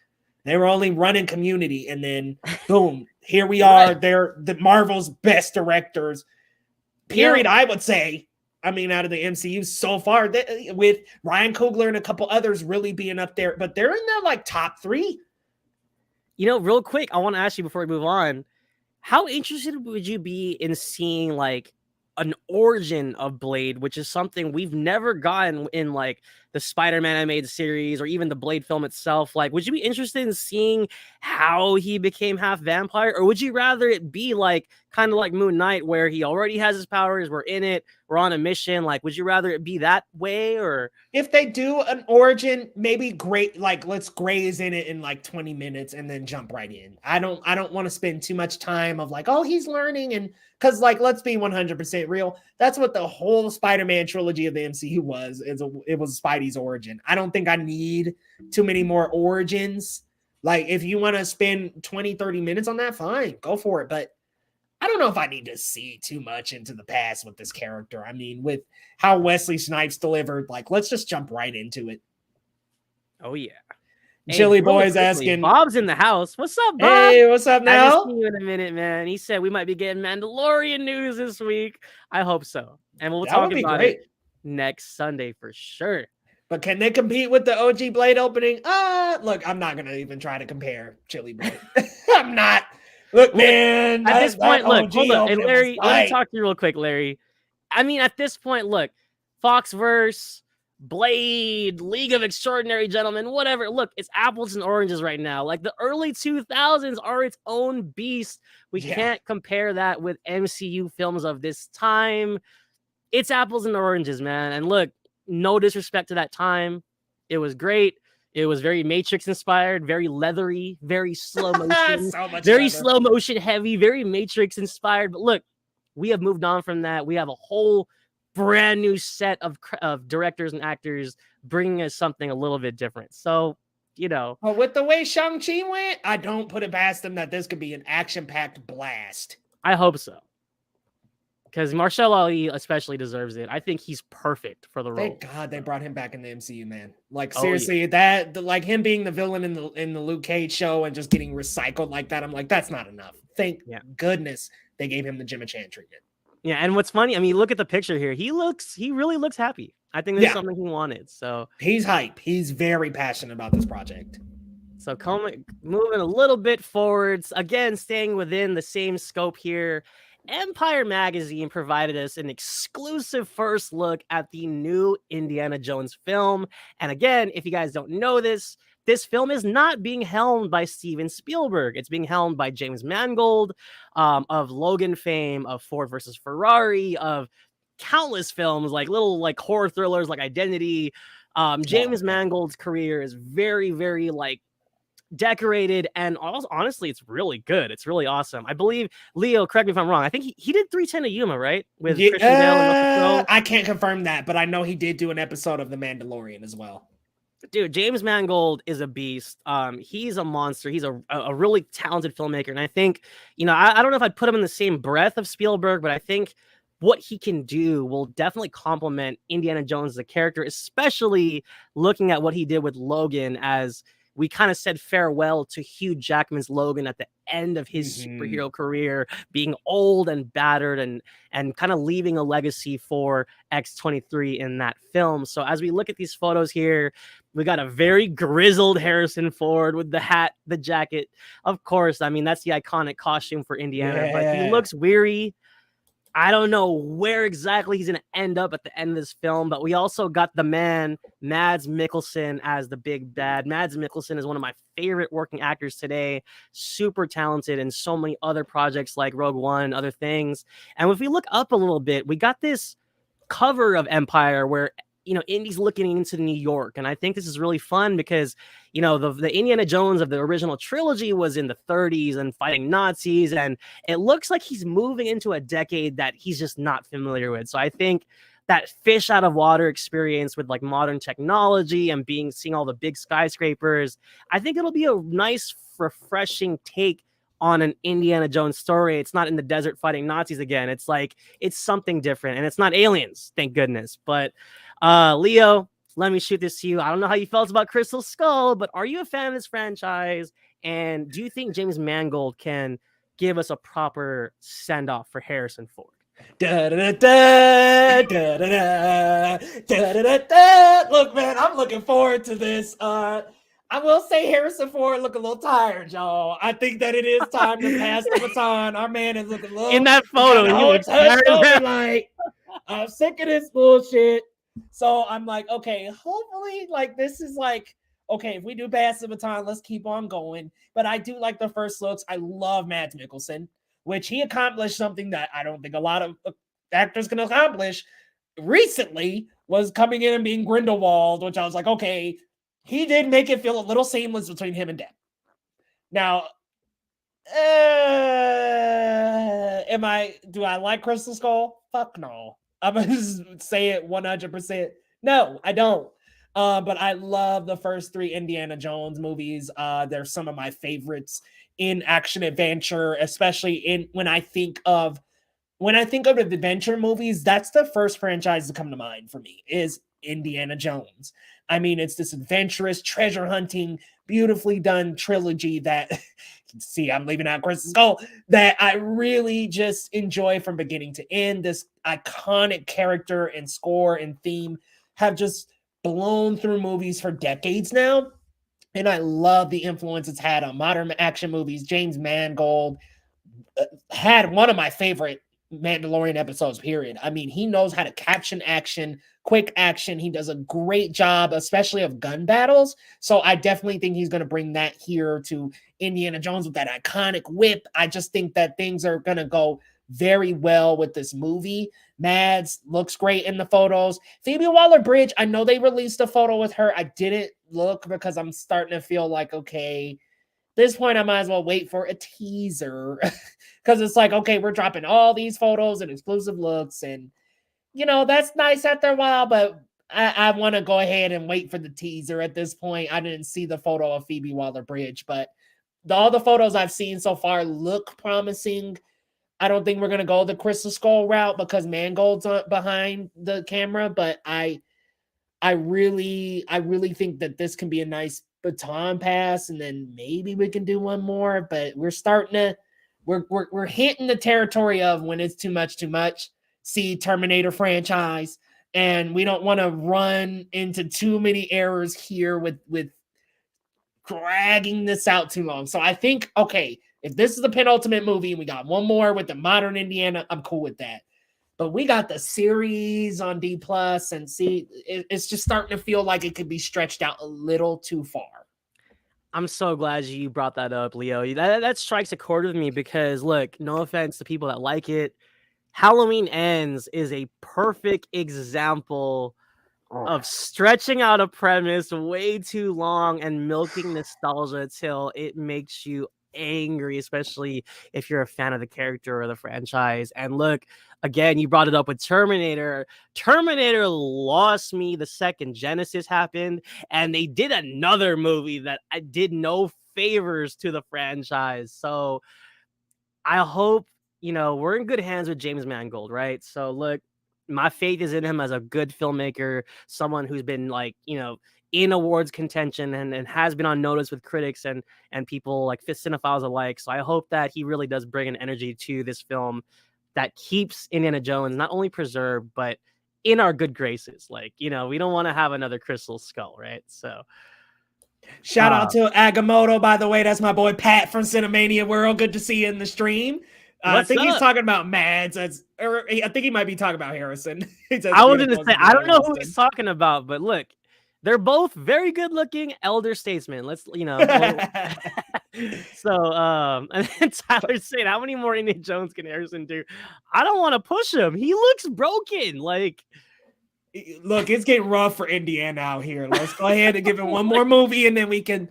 They were only running Community, and then boom, here we are. Right. They're the Marvel's best directors, period, I would say. I mean, out of the MCU so far, with Ryan Coogler and a couple others really being up there, but they're in their like top 3. You know, real quick, I want to ask you before we move on, how interested would you be in seeing like an origin of Blade, which is something we've never gotten in like the Spider-Man animated series or even the Blade film itself? Like, would you be interested in seeing how he became half vampire, or would you rather it be like kind of like Moon Knight where he already has his powers, we're in it, we're on a mission? Like, would you rather it be that way? Or if they do an origin, maybe great, like let's graze in it in like 20 minutes and then jump right in. I don't want to spend too much time of like, oh, he's learning. And because like, let's be 100% real. That's what the whole Spider-Man trilogy of the MCU was. It was Spidey's origin. I don't think I need too many more origins. Like if you want to spend 20, 30 minutes on that, fine, go for it. But I don't know if I need to see too much into the past with this character. I mean, with how Wesley Snipes delivered, like, let's just jump right into it. Oh, yeah. Chili Boy's asking. Bob's in the house. What's up, Bob? Hey, what's up now? I haven't seen you in a minute, man. He said we might be getting Mandalorian news this week. I hope so. And we'll talk about it next Sunday for sure. But can they compete with the OG Blade opening? Look, I'm not going to even try to compare Chili Boy. I'm not. Look, man. At this point, look, hold up. And Larry, let me talk to you real quick, Larry. I mean, at this point, look, Foxverse, Blade, League of Extraordinary Gentlemen, whatever. Look, it's apples and oranges right now. Like the early 2000s are its own beast. We can't compare that with MCU films of this time. It's apples and oranges, man. And look, no disrespect to that time. It was great. It was very Matrix inspired, very leathery, very slow motion, slow motion heavy, very Matrix inspired. But look, we have moved on from that. We have a whole brand new set of directors and actors bringing us something a little bit different. So, you know. But with the way Shang-Chi went, I don't put it past them that this could be an action-packed blast. I hope so. Because Marshall Ali especially deserves it. I think he's perfect for the role. Thank God they brought him back in the MCU, man. Like seriously, that like him being the villain in the Luke Cage show and just getting recycled like that. I'm like, that's not enough. Thank goodness they gave him the Gemma Chan treatment. Yeah, and what's funny, I mean, look at the picture here. He really looks happy. I think this is something he wanted. So he's hype. He's very passionate about this project. So moving a little bit forwards, again, staying within the same scope here. Empire Magazine provided us an exclusive first look at the new Indiana Jones film. And again, if you guys don't know this film is not being helmed by Steven Spielberg. It's being helmed by James Mangold, of Logan fame, of Ford versus Ferrari, of countless films, like little like horror thrillers like Identity. James Mangold's career is very, very like decorated, and also honestly it's really good. It's really awesome. I believe, Leo, correct me if I'm wrong, I think he did 310 of Yuma, right, with Christian Bale and Russell Crowe? I can't confirm that, but I know he did do an episode of The Mandalorian as well. Dude, James Mangold is a beast. He's a monster. He's a really talented filmmaker, and I think, you know, I don't know if I'd put him in the same breath of Spielberg, but I think what he can do will definitely complement Indiana Jones as a character, especially looking at what he did with Logan as we kind of said farewell to Hugh Jackman's Logan at the end of his superhero career, being old and battered and kind of leaving a legacy for X-23 in that film. So as we look at these photos here, we got a very grizzled Harrison Ford with the hat, the jacket. Of course, I mean, that's the iconic costume for Indiana, but he looks weary. I don't know where exactly he's going to end up at the end of this film, but we also got the man, Mads Mikkelsen, as the big bad. Mads Mikkelsen is one of my favorite working actors today, super talented in so many other projects like Rogue One and other things. And if we look up a little bit, we got this cover of Empire where, you know, Indy's looking into New York. And I think this is really fun because, you know, the Indiana Jones of the original trilogy was in the 30s and fighting Nazis. And it looks like he's moving into a decade that he's just not familiar with. So I think that fish out of water experience with like modern technology and seeing all the big skyscrapers, I think it'll be a nice, refreshing take on an Indiana Jones story. It's not in the desert fighting Nazis again. It's like, it's something different, and it's not aliens, thank goodness. But Leo, let me shoot this to you. I don't know how you felt about Crystal Skull, but are you a fan of this franchise? And do you think James Mangold can give us a proper send-off for Harrison Ford? Da, da, da, da, da, da, da, da, da, da. Look, man, I'm looking forward to this. I will say Harrison Ford look a little tired, y'all. I think that it is time to pass the baton. Our man is looking a little in that photo. He looks tired. Like, I'm sick of this bullshit. So I'm like, okay, hopefully, like, this is like, okay, if we do pass the baton, let's keep on going. But I do like the first looks. I love Mads Mikkelsen, which he accomplished something that I don't think a lot of actors can accomplish recently, was coming in and being Grindelwald, which I was like, okay, he did make it feel a little seamless between him and Depp. Now, do I like Crystal Skull? Fuck no. I'm going to say it 100%. No, I don't. But I love the first three Indiana Jones movies. They're some of my favorites in action adventure, especially when I think of adventure movies. That's the first franchise to come to mind for me, is Indiana Jones. I mean, it's this adventurous, treasure hunting, beautifully done trilogy that see, I'm leaving out Crystal Skull, that I really just enjoy from beginning to end. This iconic character and score and theme have just blown through movies for decades now. And I love the influence it's had on modern action movies. James Mangold had one of my favorite Mandalorian episodes, period. I mean, he knows how to caption action, quick action. He does a great job, especially of gun battles. So I definitely think he's going to bring that here to Indiana Jones with that iconic whip. I just think that things are going to go very well with this movie. Mads looks great in the photos. Phoebe Waller-Bridge, I know they released a photo with her. I didn't look because I'm starting to feel like, okay, this point I might as well wait for a teaser, because it's like, okay, we're dropping all these photos and exclusive looks, and you know, that's nice after a while, but I want to go ahead and wait for the teaser at this point. I didn't see the photo of Phoebe Waller-Bridge, but all the photos I've seen so far look promising. I don't think we're going to go the Crystal Skull route because Mangold's behind the camera, but I really think that this can be a nice baton pass, and then maybe we can do one more. But we're starting to we're hitting the territory of when it's too much. See Terminator franchise, and we don't want to run into too many errors here with dragging this out too long. So I think, okay, if this is the penultimate movie and we got one more with the modern Indiana, I'm cool with that. But we got the series on D+, and see, it's just starting to feel like it could be stretched out a little too far. I'm so glad you brought that up, Leo. That strikes a chord with me because, look, no offense to people that like it, Halloween Ends is a perfect example of stretching out a premise way too long and milking nostalgia till it makes you angry, especially if you're a fan of the character or the franchise. And look, again, you brought it up with Terminator. Terminator lost me the second Genesis happened, and they did another movie that I did no favors to the franchise. So I hope, you know, we're in good hands with James Mangold, right? So look, my faith is in him as a good filmmaker, someone who's been, like, you know, in awards contention and has been on notice with critics and people like cinephiles alike. So I hope that he really does bring an energy to this film that keeps Indiana Jones not only preserved, but in our good graces. Like, you know, we don't want to have another Crystal Skull, right? So shout out to Agamotto, by the way. That's my boy Pat from Cinemania World. Good to see you in the stream. I think he's talking about Mads. Or I think he might be talking about Harrison. I was going to say, I don't know who he's talking about, but look, they're both very good looking elder statesmen. Let's, you know. So, and then Tyler's saying, how many more Indiana Jones can Harrison do? I don't want to push him. He looks broken. Like, look, it's getting rough for Indiana out here. Let's go ahead and give him one more movie, and then we can,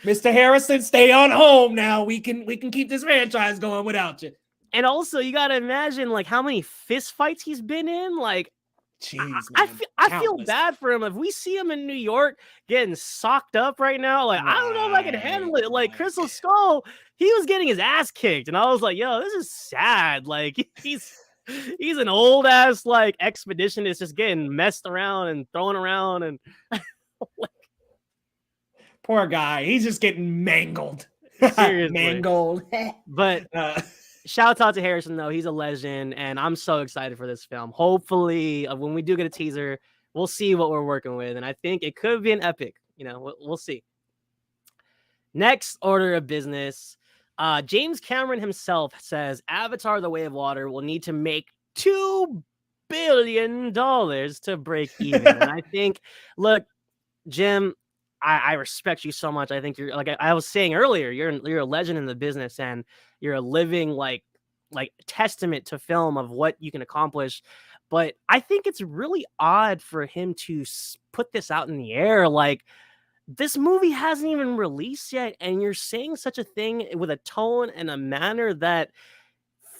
Mr. Harrison, stay on home now. We can keep this franchise going without you. And also, you got to imagine like how many fist fights he's been in. Like, jeez, man, I feel bad for him. If we see him in New York getting socked up right now, like, I don't know if I can handle it. Like, Crystal Skull, he was getting his ass kicked, and I was like, yo, this is sad. Like, he's an old ass like expeditionist just getting messed around and thrown around, and like, poor guy, he's just getting mangled. Seriously. Mangled. But shouts out to Harrison, though. He's a legend, and I'm so excited for this film. Hopefully, when we do get a teaser, we'll see what we're working with, and I think it could be an epic. You know, we'll see. Next order of business, James Cameron himself says Avatar: The Way of Water will need to make $2 billion to break even. And I think, look, Jim, I respect you so much. I think you're, like I was saying earlier, you're a legend in the business, and you're a living like testament to film of what you can accomplish. But I think it's really odd for him to put this out in the air. Like, this movie hasn't even released yet, and you're saying such a thing with a tone and a manner that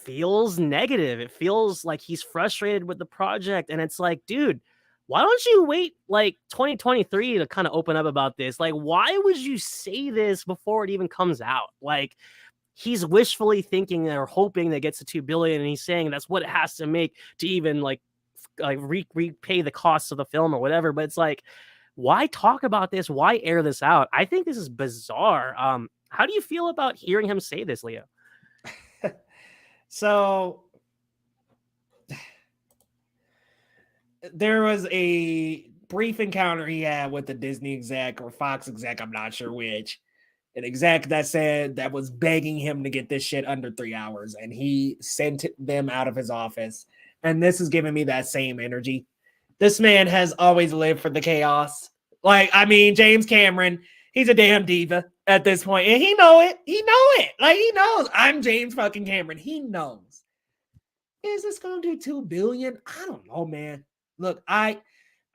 feels negative. It feels like he's frustrated with the project, and it's like, dude, why don't you wait like 2023 to kind of open up about this? Like, why would you say this before it even comes out? Like, he's wishfully thinking or hoping that gets to 2 billion, and he's saying that's what it has to make to even like repay the costs of the film or whatever. But it's like, why talk about this? Why air this out? I think this is bizarre. How do you feel about hearing him say this, Leo? So there was a brief encounter he had with the Disney exec or Fox exec, I'm not sure which, an exec that was begging him to get this shit under 3 hours, and he sent them out of his office. And this is giving me that same energy. This man has always lived for the chaos. Like, I mean, James Cameron, he's a damn diva at this point, and he know it. He know it. Like, he knows I'm James fucking Cameron. He knows. Is this going to do 2 billion? I don't know, man. Look, I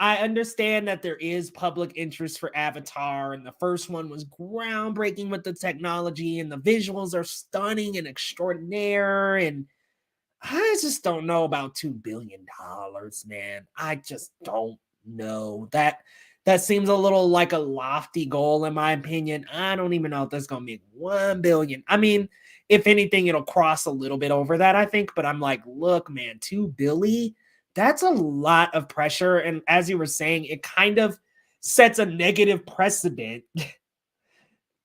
understand that there is public interest for Avatar, and the first one was groundbreaking with the technology, and the visuals are stunning and extraordinary, and I just don't know about $2 billion, man. I just don't know. That seems a little like a lofty goal, in my opinion. I don't even know if that's going to make 1 billion. I mean, if anything, it'll cross a little bit over that, I think. But I'm like, look, man, 2 billion, that's a lot of pressure. And as you were saying, it kind of sets a negative precedent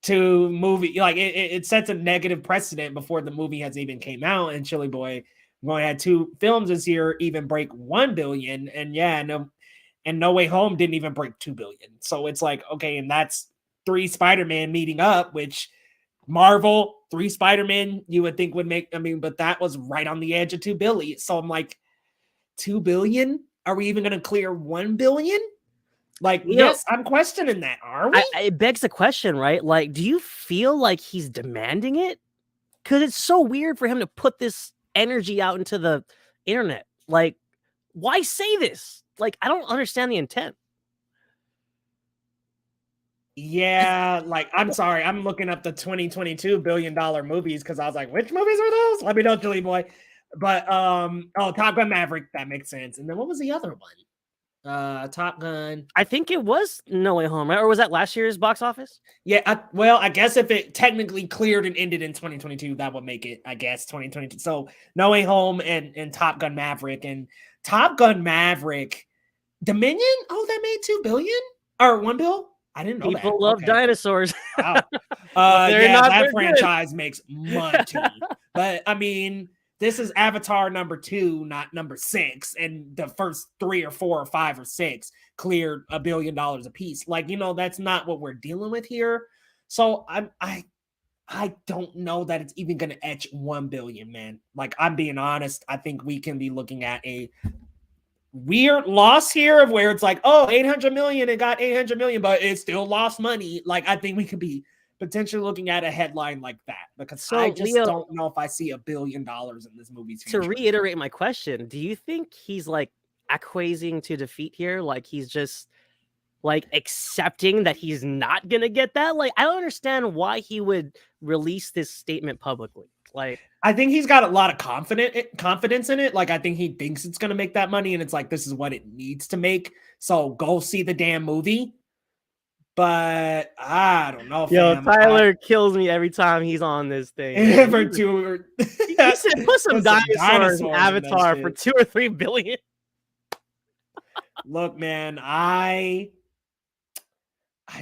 to movie. Like, it sets a negative precedent before the movie has even came out. And Chili Boy, we only had 2 films this year even break 1 billion. And yeah, No Way Home didn't even break 2 billion. So it's like, okay, and that's 3 Spider-Man meeting up, which Marvel, 3 Spider-Man, you would think would make, I mean, but that was right on the edge of 2 billion. So I'm like, 2 billion? Are we even going to clear 1 billion? Like, yes, I'm questioning that. Are we? It begs the question, right? Like, do you feel like he's demanding it? Because it's so weird for him to put this energy out into the internet. Like, why say this? Like, I don't understand the intent. Yeah, like, I'm sorry. I'm looking up the 2022 $1 billion movies because I was like, which movies are those? Let me know, Julie Boy. But, Top Gun Maverick, that makes sense. And then what was the other one? Top Gun. I think it was No Way Home, right? Or was that last year's box office? Yeah, well, I guess if it technically cleared and ended in 2022, that would make it, I guess, 2022. So No Way Home and Top Gun Maverick. And Top Gun Maverick, Dominion? Oh, that made 2 billion? Or 1 bill? I didn't know People that. love Okay. dinosaurs. Wow. But they're Yeah, not that they're good. franchise makes money. But I mean, this is Avatar number 2, not number 6, and the first 3 or 4 or 5 or 6 cleared $1 billion a piece. Like, that's not what we're dealing with here. So I don't know that it's even going to etch 1 billion, man. Like, I'm being honest. I think we can be looking at a weird loss here of where it's like, oh, 800 million, it got 800 million, but it still lost money. Like, I think we could be potentially looking at a headline like that, because I So, just Leo, don't know if I see $1 billion in this movie's to future. reiterate my question, do you think he's like acquiescing to defeat here? Like he's just like accepting that he's not gonna get that? Like, I don't understand why he would release this statement publicly. Like, I think he's got a lot of confidence in it. Like, I think he thinks it's going to make that money, and it's like, this is what it needs to make. So go see the damn movie. But I don't know, fam. Tyler kills me every time he's on this thing. He said put some dinosaurs in Avatar for 2 or 3 billion. Look, man, I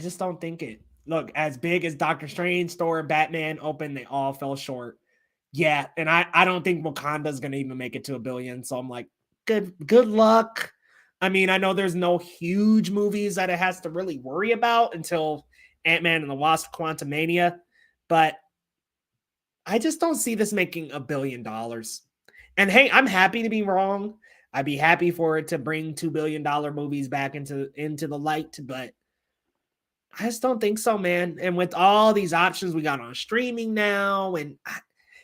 just don't think it. Look, as big as Doctor Strange, Thor, and Batman opened, they all fell short. Yeah, and I don't think Wakanda's gonna even make it to $1 billion. So I'm like, good luck. I mean, I know there's no huge movies that it has to really worry about until Ant-Man and the Wasp: Quantumania, but I just don't see this making $1 billion. And hey, I'm happy to be wrong. I'd be happy for it to bring $2 billion movies back into the light, but I just don't think so, man. And with all these options we got on streaming now, and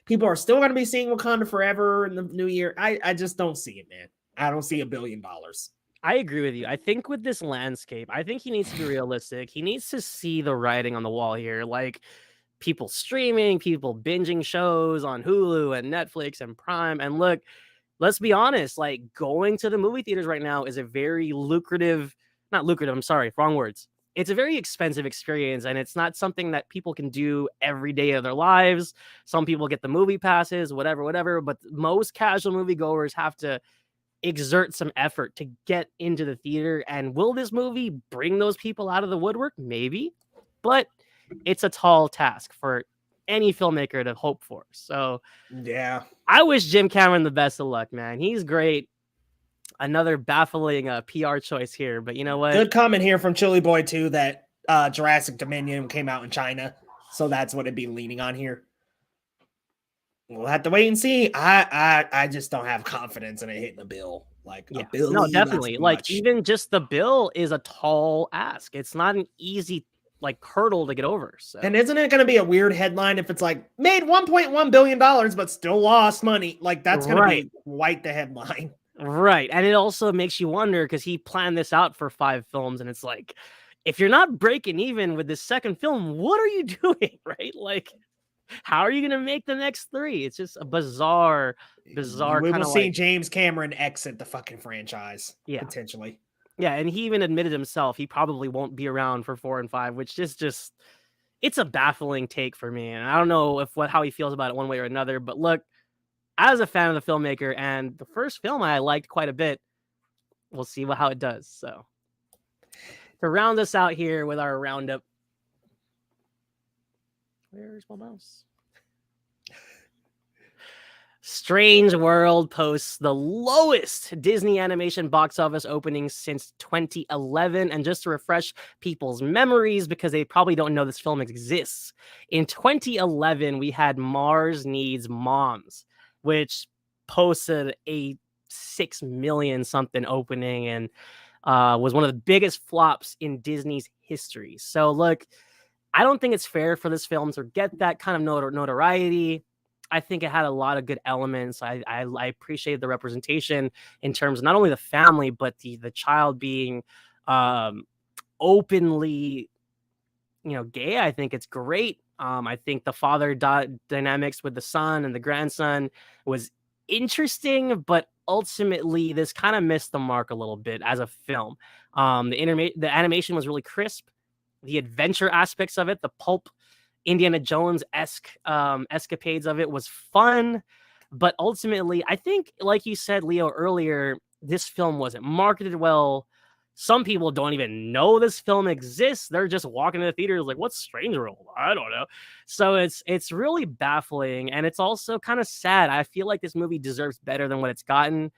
people are still going to be seeing Wakanda Forever in the new year, I just don't see it, man. I don't see $1 billion. I agree with you. I think with this landscape, I think he needs to be realistic. He needs to see the writing on the wall here. Like, people streaming, people binging shows on Hulu and Netflix and Prime. And look, let's be honest, like, going to the movie theaters right now is a very not lucrative, I'm sorry, wrong words. It's a very expensive experience, and it's not something that people can do every day of their lives. Some people get the movie passes, whatever, but most casual moviegoers have to exert some effort to get into the theater. And will this movie bring those people out of the woodwork? Maybe, but it's a tall task for any filmmaker to hope for. So yeah, I wish Jim Cameron the best of luck, man. He's great. Another baffling PR choice here, but you know what? Good comment here from Chili Boy too, that Jurassic Dominion came out in China, so that's what it'd be leaning on here. We'll have to wait and see. I just don't have confidence in it hitting the bill. Like, Yeah, $1 billion, no, definitely. Like, much. even just the bill is a tall ask. It's not an easy like hurdle to get over. So, and isn't it going to be a weird headline if it's like made $1.1 billion but still lost money? Like, that's going to be quite the headline. Right. And it also makes you wonder, because he planned this out for 5 films, and it's like, if you're not breaking even with this second film, what are you doing? Right? Like, how are you going to make the next 3? It's just a bizarre We kind will of see like James Cameron exit the fucking franchise. Yeah. Potentially. Yeah, and he even admitted himself he probably won't be around for 4 and 5, which is just, it's a baffling take for me. And I don't know how he feels about it one way or another. But look, as a fan of the filmmaker, and the first film I liked quite a bit, we'll see how it does. So, to round us out here with our roundup, where's my mouse? Strange World posts the lowest Disney animation box office opening since 2011. And just to refresh people's memories, because they probably don't know this film exists, in 2011, we had Mars Needs Moms, which posted a 6 million something opening and was one of the biggest flops in Disney's history. So look, I don't think it's fair for this film to get that kind of notoriety. I think it had a lot of good elements. I appreciate the representation in terms of not only the family, but the child being openly, gay. I think it's great. I think the father dynamics with the son and the grandson was interesting, but ultimately this kind of missed the mark a little bit as a film. The animation was really crisp. The adventure aspects of it, the pulp Indiana Jones-esque escapades of it was fun. But ultimately, I think, like you said, Leo, earlier, this film wasn't marketed well. Some people don't even know this film exists. They're just walking to the theaters like, what's Strange World? I don't know. So it's really baffling, and it's also kind of sad. I feel like this movie deserves better than what it's gotten.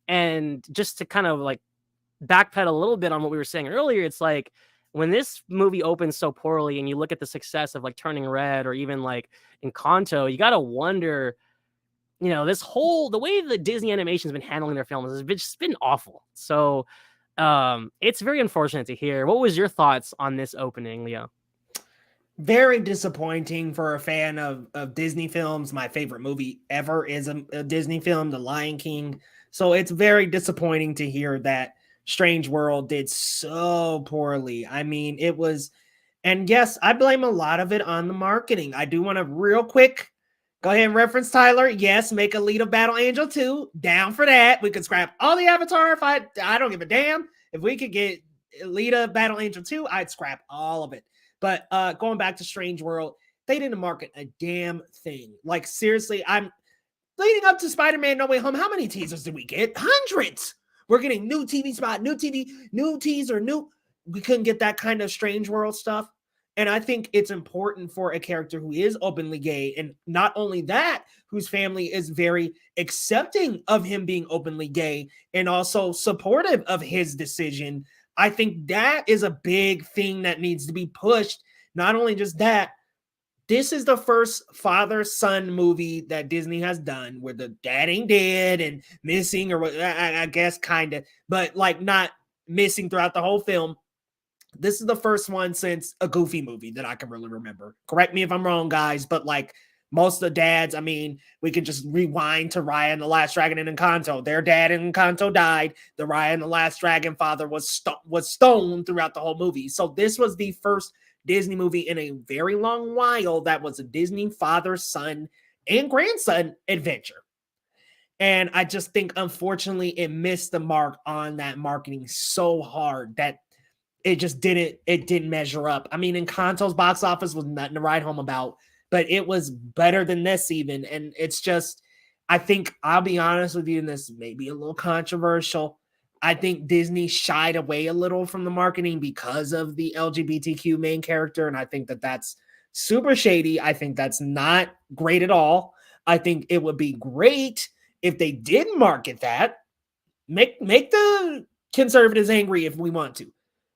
And just to kind of like backpedal a little bit on what we were saying earlier, it's like when this movie opens so poorly and you look at the success of like Turning Red or even like Encanto, you got to wonder, the way that Disney Animation's been handling their films has just been awful. So it's very unfortunate to hear. What was your thoughts on this opening, Leo? Very disappointing for a fan of Disney films. My favorite movie ever is a Disney film, The Lion King. So it's very disappointing to hear that Strange World did so poorly. I mean, it was, and yes, I blame a lot of it on the marketing. I do want to real quick go ahead and reference Tyler. Yes, make Alita Battle Angel 2. Down for that. We could scrap all the Avatar if I don't give a damn. If we could get Alita Battle Angel 2, I'd scrap all of it. But going back to Strange World, they didn't market a damn thing. Like, seriously, I'm leading up to Spider-Man No Way Home. How many teasers did we get? Hundreds. We're getting new TV spot, new TV, new teaser, new. We couldn't get that kind of Strange World stuff. And I think it's important for a character who is openly gay, and not only that, whose family is very accepting of him being openly gay and also supportive of his decision. I think that is a big thing that needs to be pushed. Not only just that, this is the first father-son movie that Disney has done where the dad ain't dead and missing, or I guess kind of, but like not missing throughout the whole film. This is the first one since a Goofy movie that I can really remember. Correct me if I'm wrong, guys, but like most of the dads, I mean, we can just rewind to Raya and the Last Dragon and Encanto. Their dad in Encanto died. The Raya and the Last Dragon father was stoned throughout the whole movie. So this was the first Disney movie in a very long while that was a Disney father, son, and grandson adventure. And I just think, unfortunately, it missed the mark on that marketing so hard that it just didn't measure up. I mean, Encanto's box office was nothing to write home about, but it was better than this even. And it's just, I think, I'll be honest with you, and this may be a little controversial. I think Disney shied away a little from the marketing because of the LGBTQ main character. And I think that that's super shady. I think that's not great at all. I think it would be great if they did market that. Make the conservatives angry if we want to.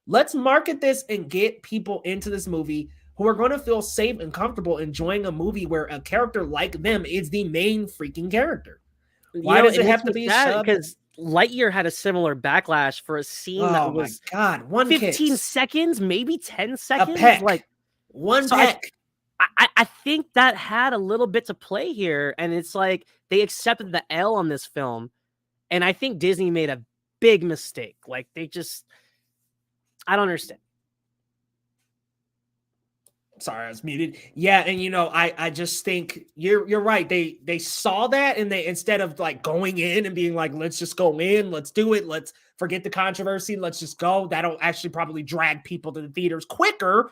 Let's market this and get people into this movie who are going to feel safe and comfortable enjoying a movie where a character like them is the main freaking character. Why does it have to be shoved? Because Lightyear had a similar backlash for a scene that was God, 15 seconds, maybe 10 seconds. A peck. Like one peck. I think that had a little bit to play here. And it's like they accepted the L on this film. And I think Disney made a big mistake. Like they just, I don't understand. Sorry, I was muted. Yeah, and I just think you're right. They saw that, and they, instead of like going in and being like, let's just go in, let's do it, let's forget the controversy, let's just go. That'll actually probably drag people to the theaters quicker.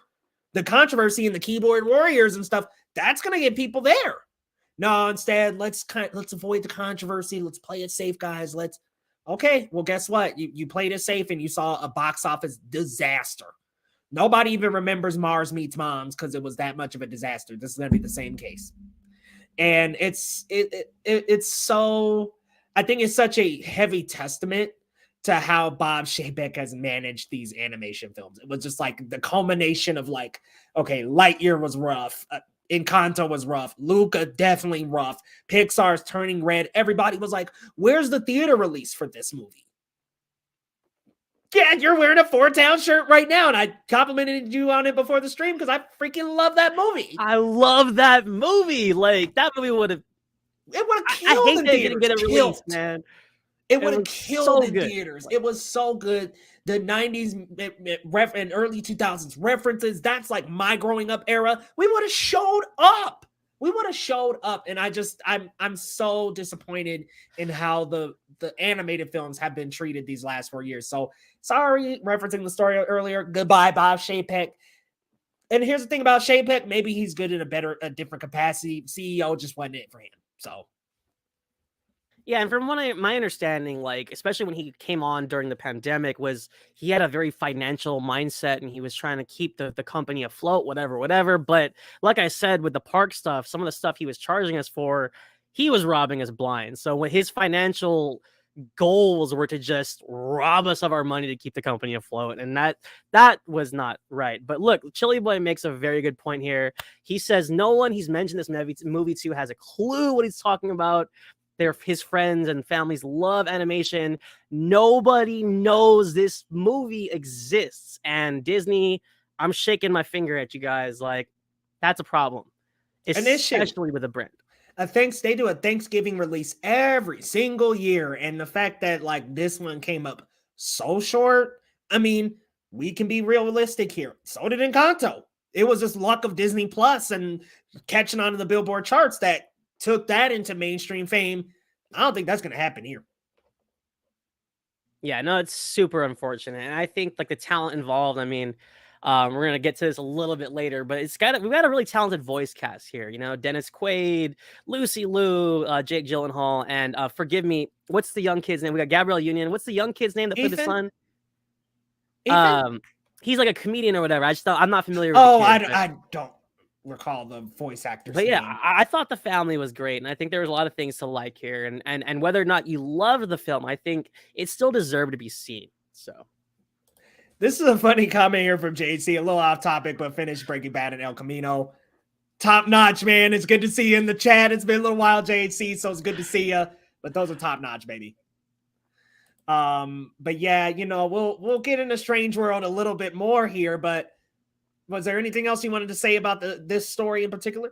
The controversy and the keyboard warriors and stuff, that's gonna get people there. No, instead, let's avoid the controversy. Let's play it safe, guys. Okay, well, guess what? You played it safe and you saw a box office disaster. Nobody even remembers Mars Meets Moms because it was that much of a disaster. This is going to be the same case. And it's so, I think it's such a heavy testament to how Bob Chapek has managed these animation films. It was just like the culmination of like, okay, Lightyear was rough. Encanto was rough. Luca, definitely rough. Pixar's Turning Red. Everybody was like, where's the theater release for this movie? Yeah, you're wearing a Four Town shirt right now, and I complimented you on it before the stream because I freaking love that movie. I love that movie. Like that movie would have. It would have killed. I hate that it didn't get a release, man. It would have killed in theaters. It was so good. The 90s and early 2000s references. That's like my growing up era. We would have showed up. And I'm so disappointed in how the animated films have been treated these last 4 years. So sorry, referencing the story earlier. Goodbye, Bob Chapek. And here's the thing about Chapek. Maybe he's good in a different capacity. CEO just wasn't it for him. So. Yeah, and from my understanding, like especially when he came on during the pandemic, was he had a very financial mindset and he was trying to keep the company afloat, whatever. But like I said, with the park stuff, some of the stuff he was charging us for, he was robbing us blind. So when his financial goals were to just rob us of our money to keep the company afloat, and that was not right. But look, Chili Boy makes a very good point here. He says no one he's mentioned this movie to has a clue what he's talking about. His friends and families love animation. Nobody knows this movie exists. And Disney, I'm shaking my finger at you guys. Like, that's a problem, An issue. especially with a brand. They do a Thanksgiving release every single year, and the fact that like this one came up so short, I mean, we can be realistic here. So did Encanto. It was just luck of Disney Plus and catching on to the Billboard charts that took that into mainstream fame. I don't think that's going to happen here. Yeah, no, it's super unfortunate, and I think like the talent involved. I mean, we're gonna get to this a little bit later, but we've got a really talented voice cast here. You know, Dennis Quaid, Lucy Liu, Jake Gyllenhaal, and forgive me, what's the young kid's name? We got Gabrielle Union. What's the young kid's name that played the son? Ethan? He's like a comedian or whatever. I'm not familiar with. Oh, I don't recall the voice actor's but yeah, name. I thought the family was great, and I think there was a lot of things to like here, and whether or not you love the film, I think it still deserved to be seen. So this is a funny comment here from JC, a little off topic, but finished Breaking Bad and El Camino. Top notch, man. It's good to see you in the chat. It's been a little while, JC, so it's good to see you. But those are top notch, baby. But yeah, you know, we'll get into Strange World a little bit more here, but was there anything else you wanted to say about this story in particular?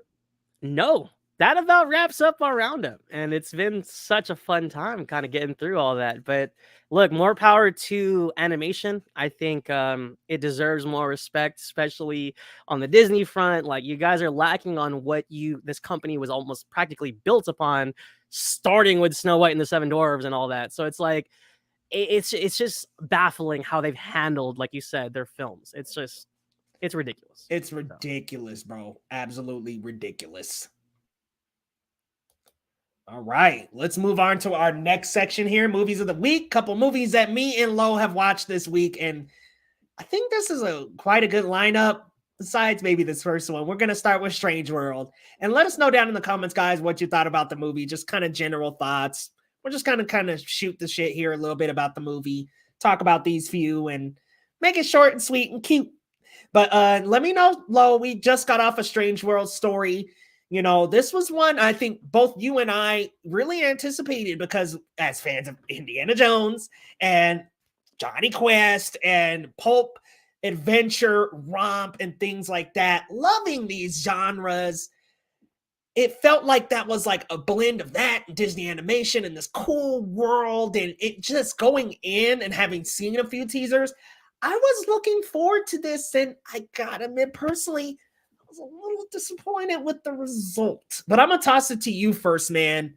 No, that about wraps up our roundup, and it's been such a fun time kind of getting through all that. But look, more power to animation. I think it deserves more respect, especially on the Disney front. Like, you guys are lacking on what this company was almost practically built upon, starting with Snow White and the Seven Dwarves and all that. So it's like it's just baffling how they've handled, like you said, their films. It's ridiculous. It's ridiculous, bro. Absolutely ridiculous. All right, let's move on to our next section here, movies of the week. Couple movies that me and Lo have watched this week, and I think this is quite a good lineup. Besides maybe this first one, we're going to start with Strange World. And let us know down in the comments, guys, what you thought about the movie, just kind of general thoughts. We're just going to kind of shoot the shit here a little bit about the movie, talk about these few, and make it short and sweet and cute. But let me know, Lo, we just got off a Strange World story. You know, this was one I think both you and I really anticipated because as fans of Indiana Jones and Johnny Quest and pulp adventure, romp, and things like that, loving these genres, it felt like that was like a blend of that and Disney animation and this cool world, and it just going in and having seen a few teasers, I was looking forward to this, and I gotta admit, personally, I was a little disappointed with the result. But I'm gonna toss it to you first, man.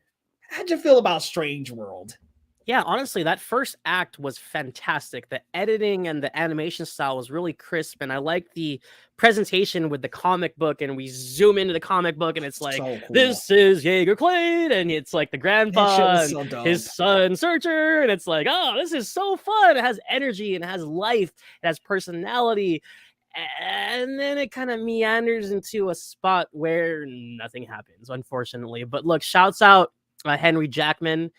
How'd you feel about Strange World? Yeah, honestly, that first act was fantastic. The editing and the animation style was really crisp, and I like the presentation with the comic book, and we zoom into the comic book, and it's like, So cool. This is Jaeger Clade, and it's like the grandpa and so his son Searcher, and it's like, oh, this is so fun. It has energy, and it has life, it has personality, and then it kind of meanders into a spot where nothing happens, unfortunately. But look, shouts out Henry Jackman.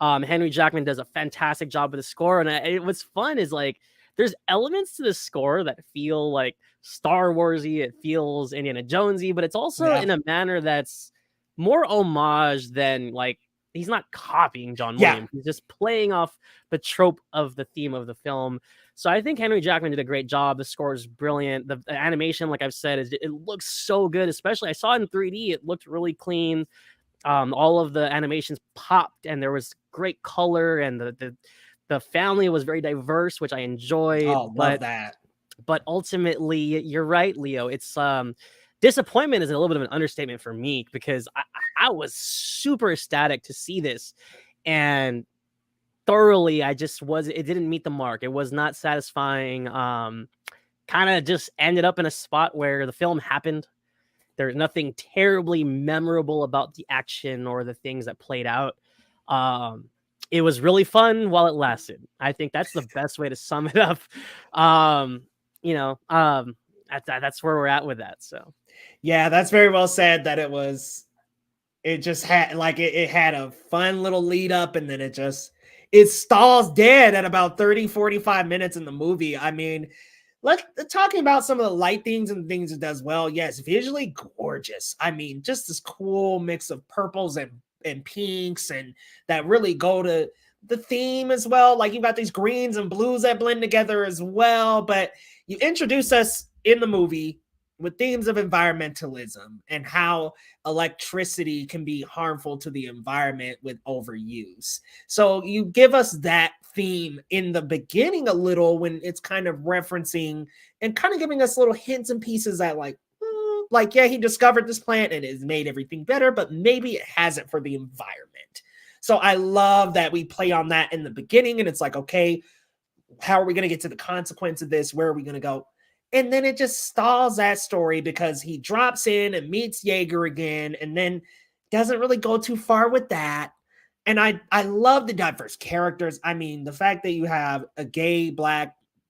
Henry Jackman does a fantastic job with the score, and what's fun is like there's elements to the score that feel like Star Warsy, it feels Indiana Jonesy, but it's also in a manner that's more homage than like he's not copying John Williams. He's just playing off the trope of the theme of the film. So I think Henry Jackman did a great job. The score is brilliant. The animation, like I've said, it looks so good. Especially I saw it in 3D. It looked really clean. All of the animations popped, and there was great color, and the family was very diverse, which I enjoyed. Oh, love that. But ultimately, you're right, Leo. It's disappointment is a little bit of an understatement for me, because I was super ecstatic to see this, and thoroughly, it didn't meet the mark. It was not satisfying. Kind of just ended up in a spot where the film happened. There's nothing terribly memorable about the action or the things that played out. It was really fun while it lasted. I think that's the best way to sum it up. You know, that's where we're at with that. So Yeah, that's very well said. That it just had like it had a fun little lead up, and then it stalls dead at about 30-45 minutes in the movie. I mean, talking about some of the light things and things it does well. Yes, visually gorgeous. I mean, just this cool mix of purples and pinks, and that really go to the theme as well. Like you've got these greens and blues that blend together as well. But you introduce us in the movie with themes of environmentalism and how electricity can be harmful to the environment with overuse. So you give us that theme in the beginning a little when it's kind of referencing and kind of giving us little hints and pieces that like, yeah, he discovered this plant and it has made everything better, but maybe it hasn't for the environment. So I love that we play on that in the beginning, and it's like, okay, how are we going to get to the consequence of this? Where are we going to go? And then it just stalls that story because he drops in and meets Iger again, and then doesn't really go too far with that. And I love the diverse characters. I mean, the fact that you have a gay,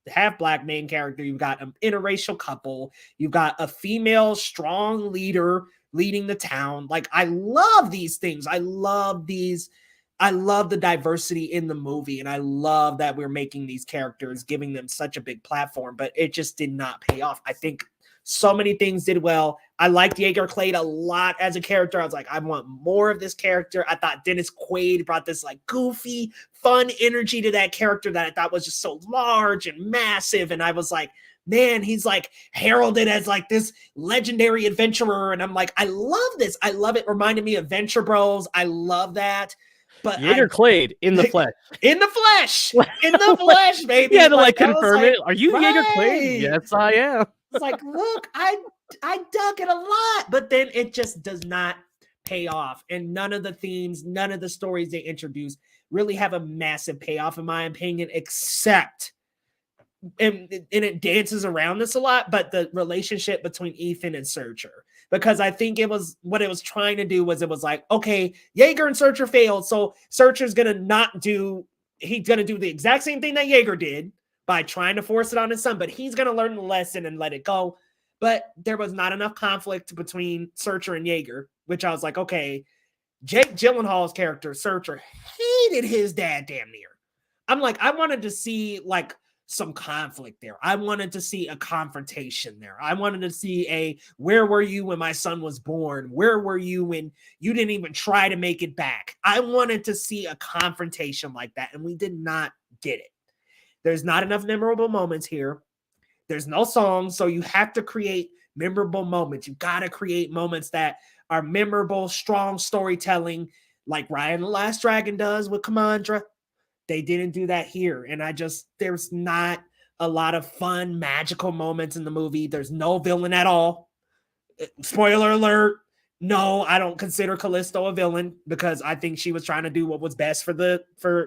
half black main character, you've got an interracial couple, you've got a female strong leader leading the town. Like, I love these things. I love the diversity in the movie, and I love that we're making these characters, giving them such a big platform, but it just did not pay off. I think so many things did well. I liked Iger Clade a lot as a character. I was like, I want more of this character. I thought Dennis Quaid brought this like goofy, fun energy to that character that I thought was just so large and massive. And I was like, man, he's like heralded as like this legendary adventurer. And I'm like, I love this. I love it. Reminded me of Venture Bros. I love that. But Iger Clade in the flesh. In the flesh, baby. You had to like confirm it. Are you Iger Clade? Right. Yes, I am. It's like, look, I dug it a lot, but then it just does not pay off. And none of the themes, none of the stories they introduce really have a massive payoff, in my opinion, except, and it dances around this a lot, but the relationship between Ethan and Searcher. Because I think what it was trying to do was it was like, okay, Iger and Searcher failed, so Searcher's going to he's going to do the exact same thing that Iger did by trying to force it on his son, but he's going to learn the lesson and let it go. But there was not enough conflict between Searcher and Iger, which I was like, okay, Jake Gyllenhaal's character, Searcher, hated his dad damn near. I'm like, I wanted to see like some conflict there. I wanted to see a confrontation there. I wanted to see where were you when my son was born? Where were you when you didn't even try to make it back? I wanted to see a confrontation like that, and we did not get it. There's not enough memorable moments here. There's no song, so you have to create memorable moments. You got to create moments that are memorable, strong storytelling, like Ryan the Last Dragon does with Kamandra. They didn't do that here. And there's not a lot of fun, magical moments in the movie. There's no villain at all. Spoiler alert. No, I don't consider Callisto a villain because I think she was trying to do what was best for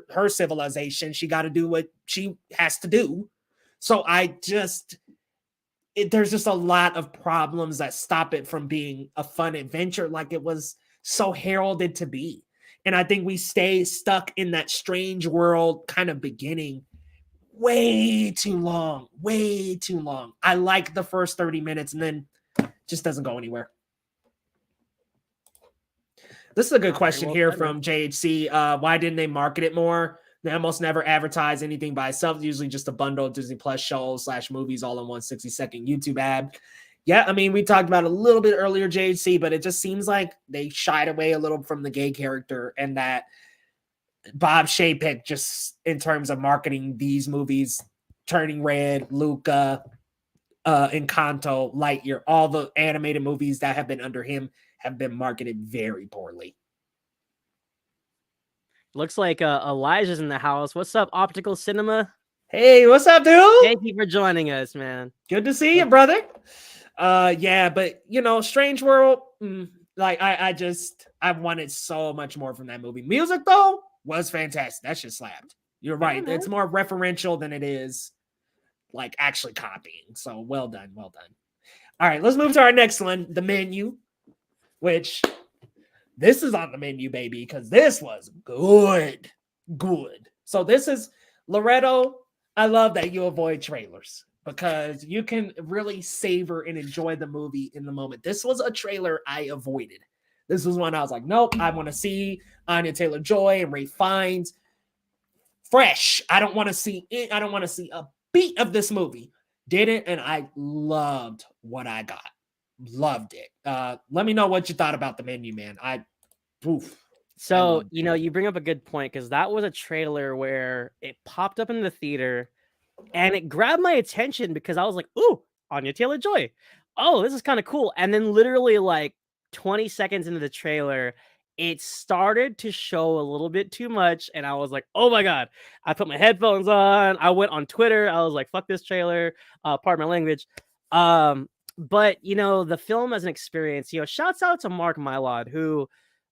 her civilization. She got to do what she has to do. So there's just a lot of problems that stop it from being a fun adventure like it was so heralded to be. And I think we stay stuck in that strange world kind of beginning way too long. I like the first 30 minutes and then just doesn't go anywhere. This is a good question here from JHC. Why didn't they market it more? They almost never advertise anything by itself. It's usually just a bundle of Disney Plus shows / movies all in one 60-second YouTube ad. Yeah, I mean, we talked about it a little bit earlier, JHC, but it just seems like they shied away a little from the gay character, and that Bob Chapek, just in terms of marketing these movies, Turning Red, Luca, Encanto, Lightyear, all the animated movies that have been under him have been marketed very poorly. Looks like Elijah's in the house. What's up, Optical Cinema? Hey, what's up, dude? Thank you for joining us, man. Good to see you, brother. Yeah, but Strange World, like I wanted so much more from that movie. Music though was fantastic. That shit slapped. You're right. It's more referential than it is like actually copying. So well done. All right, let's move to our next one, The Menu, which this is on the menu, baby, because this was good. So this is Loretto. I love that you avoid trailers because you can really savor and enjoy the movie in the moment. This was a trailer I avoided. This was one I was like, nope, I want to see Anya Taylor-Joy and Ralph Fiennes fresh. I don't want to see it. I don't want to see a beat of this movie. Did it, and I loved what I got. Loved it. Let me know what you thought about the menu, man. So, you bring up a good point because that was a trailer where it popped up in the theater and it grabbed my attention because I was like, ooh, Anya Taylor-Joy. Oh, this is kind of cool. And then literally like 20 seconds into the trailer, it started to show a little bit too much. And I was like, oh my God. I put my headphones on. I went on Twitter. I was like, fuck this trailer. Pardon my language. But the film as an experience, shouts out to Mark Mylod, who,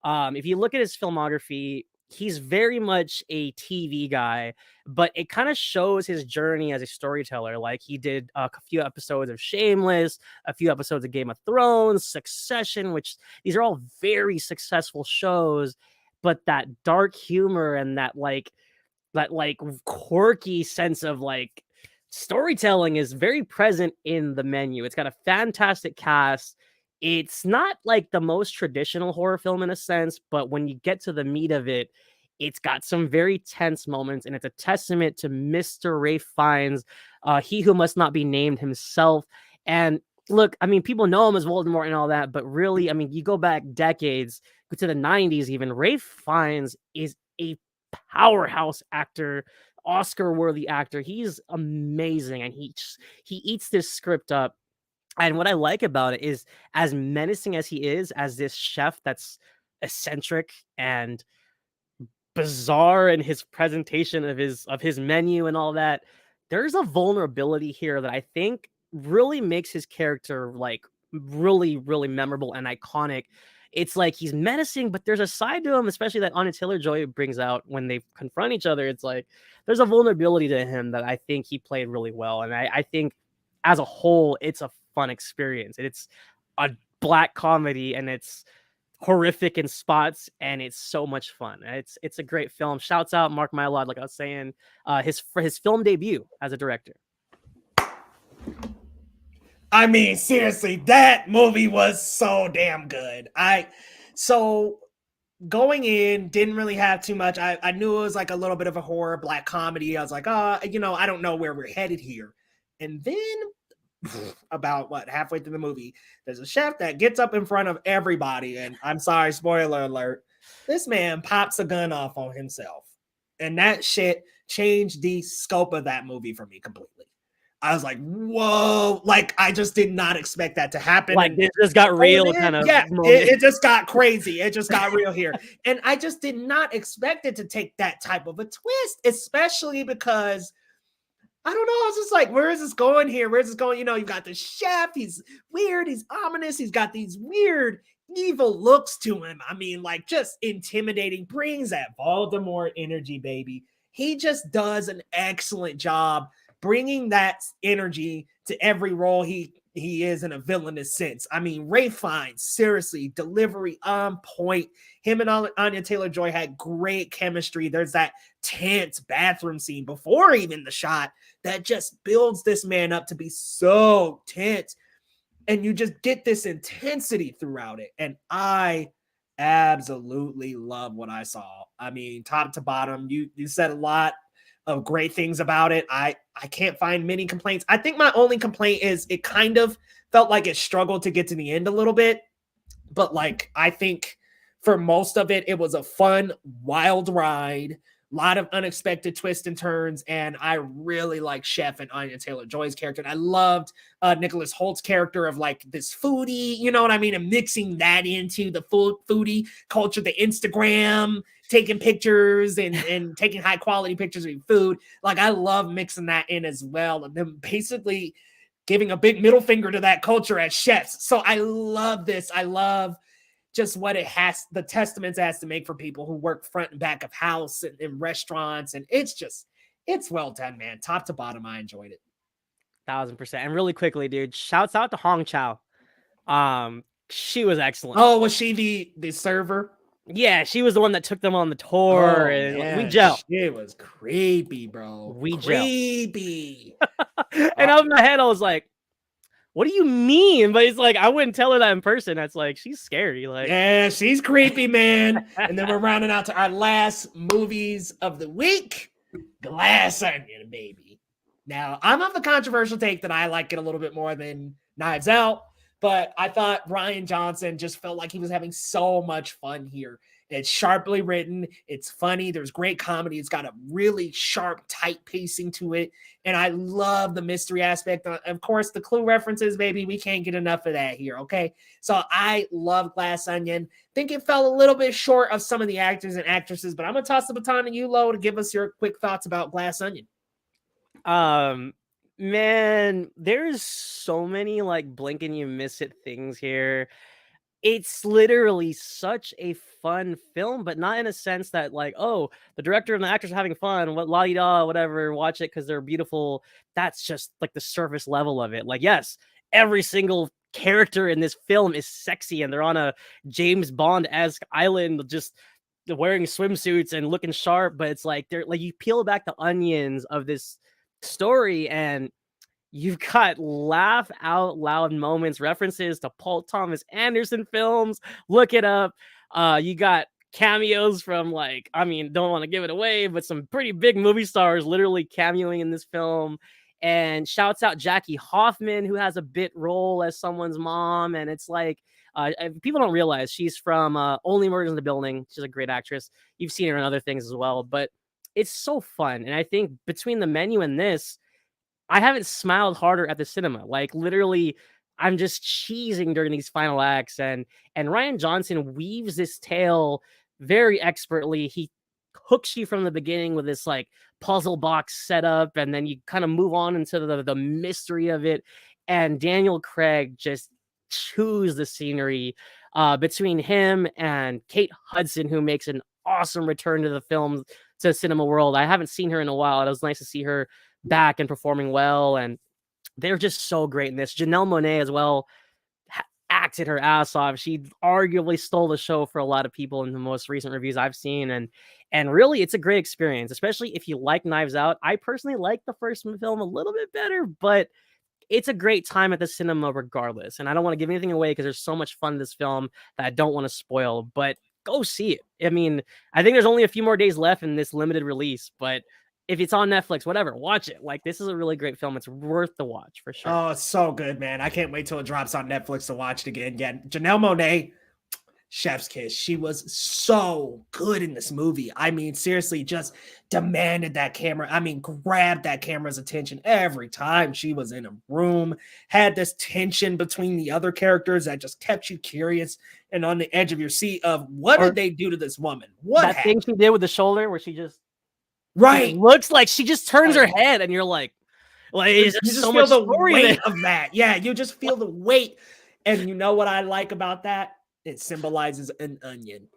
if you look at his filmography, he's very much a TV guy, but it kind of shows his journey as a storyteller. Like he did a few episodes of Shameless, a few episodes of Game of Thrones, Succession, which these are all very successful shows, but that dark humor and that quirky sense of like storytelling is very present in the menu. It's got a fantastic cast. It's not like the most traditional horror film in a sense, but when you get to the meat of it, it's got some very tense moments, and it's a testament to Mr. Ralph Fiennes, he who must not be named himself. And look, I mean, people know him as Voldemort and all that, but really, I mean, you go back decades, go to the 90s even, Ralph Fiennes is a powerhouse actor, Oscar-worthy actor. He's amazing, and he eats this script up. And what I like about it is, as menacing as he is, as this chef that's eccentric and bizarre in his presentation of his menu and all that, there's a vulnerability here that I think really makes his character like really, really memorable and iconic. It's like he's menacing, but there's a side to him, especially that Anya Taylor-Joy brings out when they confront each other. It's like there's a vulnerability to him that I think he played really well. And I think as a whole, it's a fun experience. It's a black comedy and it's horrific in spots and it's so much fun. It's a great film. Shouts out Mark Mylod, like I was saying, for his film debut as a director. I mean, seriously, that movie was so damn good. So going in, didn't really have too much. I knew it was like a little bit of a horror black comedy. I was like, I don't know where we're headed here. And then about halfway through the movie, there's a chef that gets up in front of everybody, and I'm sorry, spoiler alert, this man pops a gun off on himself, and that shit changed the scope of that movie for me completely. I was like, whoa, like I just did not expect that to happen. Like it just got real kind of. Yeah, it just got crazy. It just got real here. And I just did not expect it to take that type of a twist, especially because I don't know. I was just like, where is this going here? Where's this going? You got the chef. He's weird. He's ominous. He's got these weird, evil looks to him. I mean, like just intimidating, brings that Voldemort energy, baby. He just does an excellent job bringing that energy to every role he is in a villainous sense. I mean, Ralph Fiennes, seriously, delivery on point. Him and Anya Taylor-Joy had great chemistry. There's that tense bathroom scene before even the shot that just builds this man up to be so tense. And you just get this intensity throughout it. And I absolutely love what I saw. I mean, top to bottom, you said a lot of great things about it. I can't find many complaints. I think my only complaint is it kind of felt like it struggled to get to the end a little bit. But like, I think for most of it, it was a fun, wild ride. A lot of unexpected twists and turns, and I really like Chef and Anya Taylor-Joy's character. And I loved Nicholas Holt's character of like this foodie, you know what I mean? And mixing that into the foodie culture, the Instagram, taking pictures and taking high quality pictures of food. Like I love mixing that in as well. And then basically giving a big middle finger to that culture as chefs. So I love this. I love just what it has, the testaments it has to make for people who work front and back of house and in restaurants. And it's well done, man. Top to bottom, I enjoyed it. 1000%. And really quickly, dude, shouts out to Hong Chow. She was excellent. Oh, was she the server? Yeah, she was the one that took them on the tour, Oh and we man, gel. she was creepy, bro. We gel. Creepy. And out of my head, I was like, what do you mean? But it's like, I wouldn't tell her that in person. That's like, she's scary. Like, Yeah, she's creepy, man. And then we're rounding out to our last movies of the week. Glass Onion, baby. Now, I'm of the controversial take that I like it a little bit more than Knives Out, but I thought Ryan Johnson just felt like he was having so much fun here. It's sharply written, it's funny, there's great comedy, it's got a really sharp, tight pacing to it, and I love the mystery aspect. Of course, the Clue references, baby, we can't get enough of that here, okay? So I love Glass Onion. Think it fell a little bit short of some of the actors and actresses, but I'm gonna toss the baton to you, Lo, to give us your quick thoughts about Glass Onion. Man, there's so many like blink and you miss it things here. It's literally such a fun film, but not in a sense that like, oh, the director and the actors are having fun, what la da, whatever, watch it because they're beautiful. That's just like the surface level of it. Like, yes, every single character in this film is sexy, and they're on a James Bond-esque island, just wearing swimsuits and looking sharp. But it's like they're like, you peel back the onions of this story, and you've got laugh out loud moments, references to Paul Thomas Anderson films. Look it up. You got cameos from like, I mean, don't want to give it away, but some pretty big movie stars literally cameoing in this film. And shouts out Jackie Hoffman, who has a bit role as someone's mom. And it's like, people don't realize she's from Only Murders in the Building. She's a great actress. You've seen her in other things as well, but it's so fun. And I think between the menu and this, I haven't smiled harder at the cinema. Like literally, I'm just cheesing during these final acts, and Ryan Johnson weaves this tale very expertly. He hooks you from the beginning with this like puzzle box setup, and then you kind of move on into the mystery of it. And Daniel Craig just chews the scenery between him and Kate Hudson, who makes an awesome return to the film, to cinema world. I haven't seen her in a while. It was nice to see her back and performing well, and they're just so great in this. Janelle Monáe as well acted her ass off. She arguably stole the show for a lot of people in the most recent reviews I've seen, and really it's a great experience, especially if you like Knives Out. I personally like the first film a little bit better, but it's a great time at the cinema regardless. And I don't want to give anything away because there's so much fun in this film that I don't want to spoil, but go see it. I mean, I think there's only a few more days left in this limited release, but if it's on Netflix, whatever, watch it. Like, this is a really great film. It's worth the watch for sure. Oh, it's so good, man. I can't wait till it drops on Netflix to watch it again. Yeah, Janelle Monáe, chef's kiss. She was so good in this movie. I mean, seriously, just demanded that camera. I mean, grabbed that camera's attention every time she was in a room. Had this tension between the other characters that just kept you curious and on the edge of your seat of what did they do to this woman? What that happened? thing she did with the shoulder where she just right looks like she just turns her head, and you're like you just so feel much the story weight there. of that. Yeah, you just feel the weight. And you know what I like about that? It symbolizes an onion,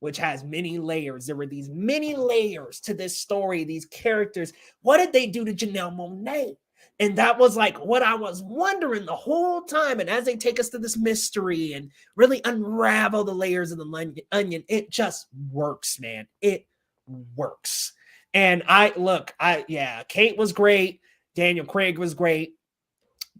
which has many layers. There were these many layers to this story, these characters. What did they do to Janelle Monáe? And that was like what I was wondering the whole time. And as they take us to this mystery and really unravel the layers of the onion, it just works, man. It works. And Kate was great. Daniel Craig was great.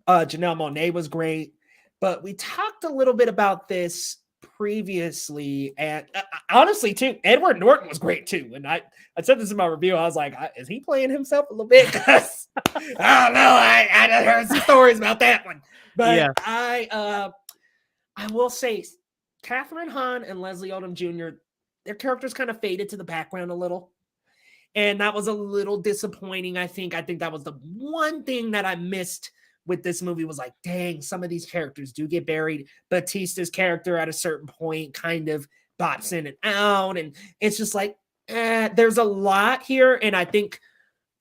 Janelle Monáe was great. But we talked a little bit about this previously, and honestly, too, Edward Norton was great too. And I said this in my review. I was like, is he playing himself a little bit? Because I don't know. I heard some stories about that one, but yeah. I will say, Catherine Hahn and Leslie Odom Jr., their characters kind of faded to the background a little. And that was a little disappointing, I think. I think that was the one thing that I missed with this movie was like, dang, some of these characters do get buried. Batista's character at a certain point kind of bops in and out. And it's just like, there's a lot here. And I think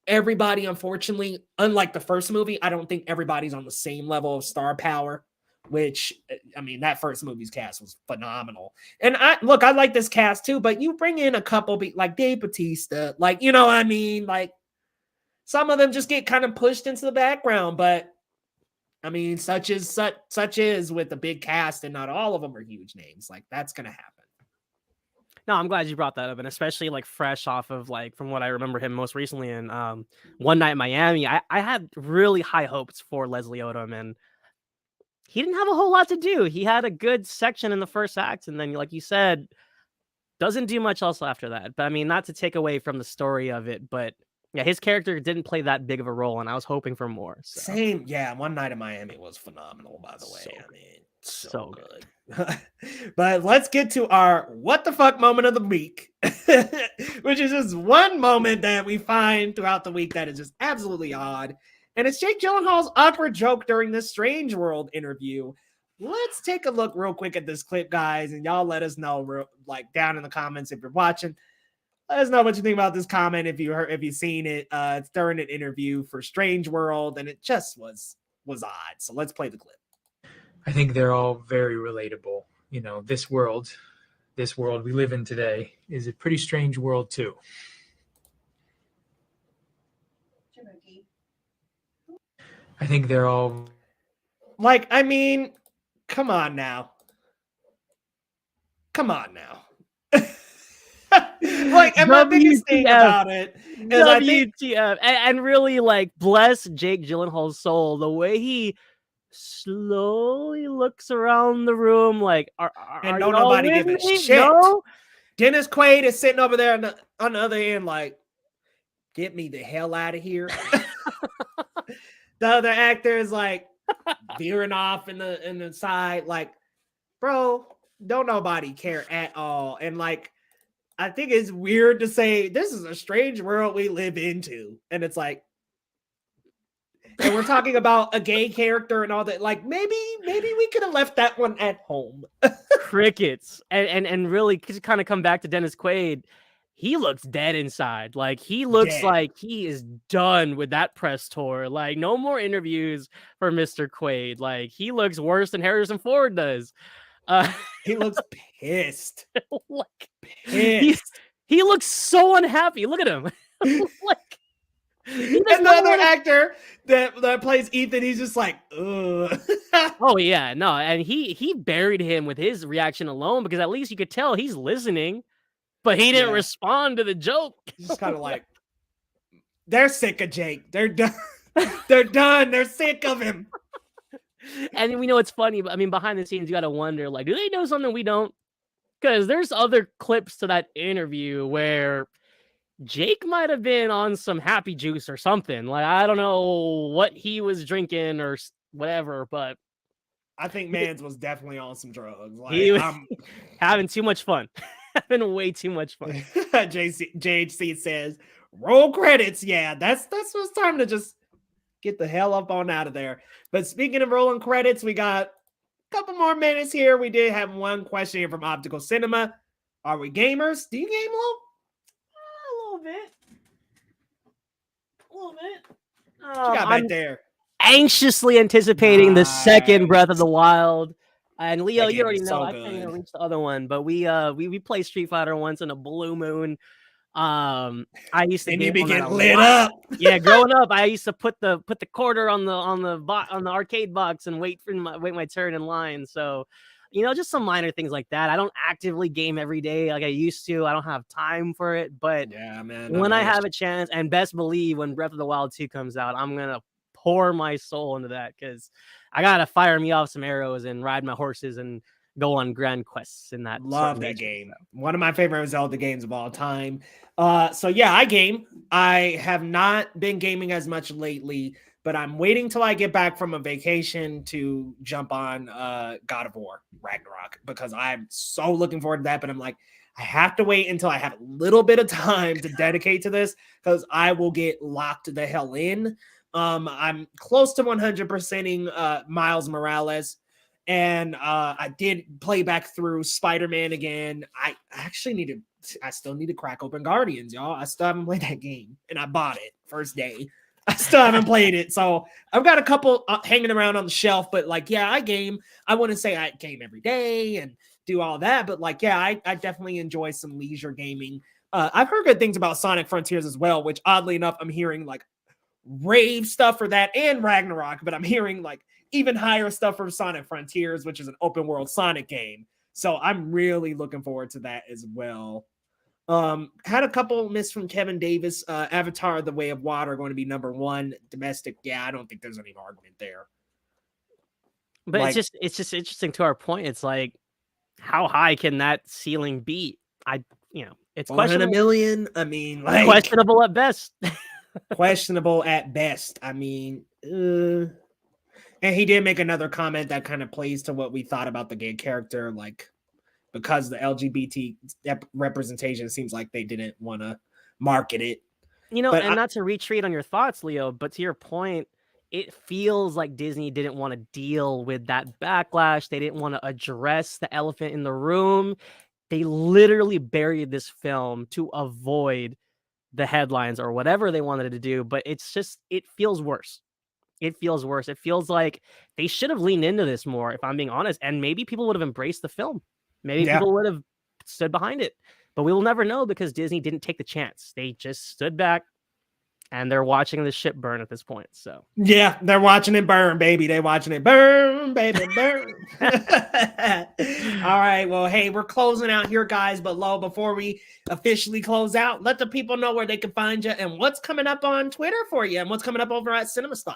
everybody, unfortunately, unlike the first movie, I don't think everybody's on the same level of star power, which, I mean, that first movie's cast was phenomenal. And I like this cast too, but you bring in a couple like Dave Bautista, like, you know what I mean? Like, some of them just get kind of pushed into the background, but I mean, such is with the big cast, and not all of them are huge names. Like, that's going to happen. No, I'm glad you brought that up, and especially like fresh off of like from what I remember him most recently in One Night in Miami. I had really high hopes for Leslie Odom, and he didn't have a whole lot to do. He had a good section in the first act, and then like you said, doesn't do much else after that. But I mean, not to take away from the story of it, but yeah, his character didn't play that big of a role, and I was hoping for more. So. Same, yeah. One Night in Miami was phenomenal, by the way. So I mean, so so good. But let's get to our what the fuck moment of the week, which is just one moment that we find throughout the week that is just absolutely odd. And it's Jake Gyllenhaal's awkward joke during the Strange World interview. Let's take a look real quick at this clip, guys, and y'all let us know, like down in the comments if you're watching. Let us know what you think about this comment if you've seen it. It's during an interview for Strange World, and it just was odd. So let's play the clip. I think they're all very relatable. You know, this world we live in today is a pretty strange world too. I think they're all like, I mean, come on now. Like, and my biggest thing about it is WTF. And really, like, bless Jake Gyllenhaal's soul, the way he slowly looks around the room, like, are nobody give a shit. No? Dennis Quaid is sitting over there on the other end, like, get me the hell out of here. The other actor is like veering off in the side, like, bro, don't nobody care at all. And like, I think it's weird to say this is a strange world we live into. And it's like, and we're talking about a gay character and all that. Like, maybe we could have left that one at home. Crickets. And really to kind of come back to Dennis Quaid, he looks dead inside. Like, he looks like he is done with that press tour. Like, no more interviews for Mr. Quaid. Like, he looks worse than Harrison Ford does. He looks pissed. Like, pissed. He looks so unhappy. Look at him. Like, and the other actor that plays Ethan, he's just like, ugh. Oh yeah, no, and he buried him with his reaction alone, because at least you could tell he's listening, but he didn't respond to the joke. He's just kind of like, they're sick of Jake. They're done. They're done. They're sick of him. And we know it's funny, but I mean, behind the scenes, you got to wonder, like, do they know something we don't? Because there's other clips to that interview where Jake might have been on some happy juice or something. Like, I don't know what he was drinking or whatever, but I think Mans was definitely on some drugs. Like, he was having too much fun. Having way too much fun. JHC says, roll credits. Yeah, that's what's time to just get the hell up on out of there. But speaking of rolling credits, we got a couple more minutes here. We did have one question here from Optical Cinema. Are we gamers? Do you game, Lo? A little bit. What you got back there? Anxiously anticipating the second Breath of the Wild. And Leo, you already know I can't even reach the other one, but we played Street Fighter once in a blue moon. I used to get lit up. Yeah, growing up, I used to put the quarter on the arcade box and wait my turn in line. So, you know, just some minor things like that. I don't actively game every day like I used to. I don't have time for it, but yeah, man, when I have a chance, and best believe when Breath of the Wild 2 comes out, I'm gonna pour my soul into that, because I gotta fire me off some arrows and ride my horses and go on grand quests in that. Love that game. One of my favorite Zelda games of all time. So yeah, I game. I have not been gaming as much lately, but I'm waiting till I get back from a vacation to jump on God of War Ragnarok, because I'm so looking forward to that. But I'm like, I have to wait until I have a little bit of time to dedicate to this, because I will get locked the hell in. I'm close to 100%ing Miles Morales. And I did play back through Spider-Man again. I still need to crack open Guardians, y'all. I still haven't played that game, and I bought it first day. I still haven't played it. So I've got a couple hanging around on the shelf, but like, yeah, I game. I wouldn't say I game every day and do all that, but like, yeah, I definitely enjoy some leisure gaming. I've heard good things about Sonic Frontiers as well, which oddly enough, I'm hearing like rave stuff for that and Ragnarok, but I'm hearing like even higher stuff from Sonic Frontiers, which is an open world Sonic game. So I'm really looking forward to that as well. Had a couple miss from Kevin Davis. Avatar: The Way of Water going to be #1 domestic. Yeah, I don't think there's any argument there. But Like, it's just interesting to our point. It's like, how high can that ceiling be? It's 100 questionable. million. I mean, like, Questionable at best. questionable at best. I mean, and he did make another comment that kind of plays to what we thought about the gay character, like, because the LGBT representation seems like they didn't want to market it. But And not to retreat on your thoughts, Leo, but to your point, it feels like Disney didn't want to deal with that backlash. They didn't want to address the elephant in the room. They literally buried this film to avoid the headlines or whatever they wanted to do. But it feels worse. It feels worse. It feels like they should have leaned into this more, if I'm being honest. And maybe people would have embraced the film. Maybe people would have stood behind it. But we will never know because Disney didn't take the chance. They just stood back and they're watching the ship burn at this point. So yeah, they're watching it burn, baby. They're watching it burn, baby, burn. All right. Well, hey, we're closing out here, guys. But before we officially close out, let the people know where they can find you and what's coming up on Twitter for you and what's coming up over at CinemaSpot.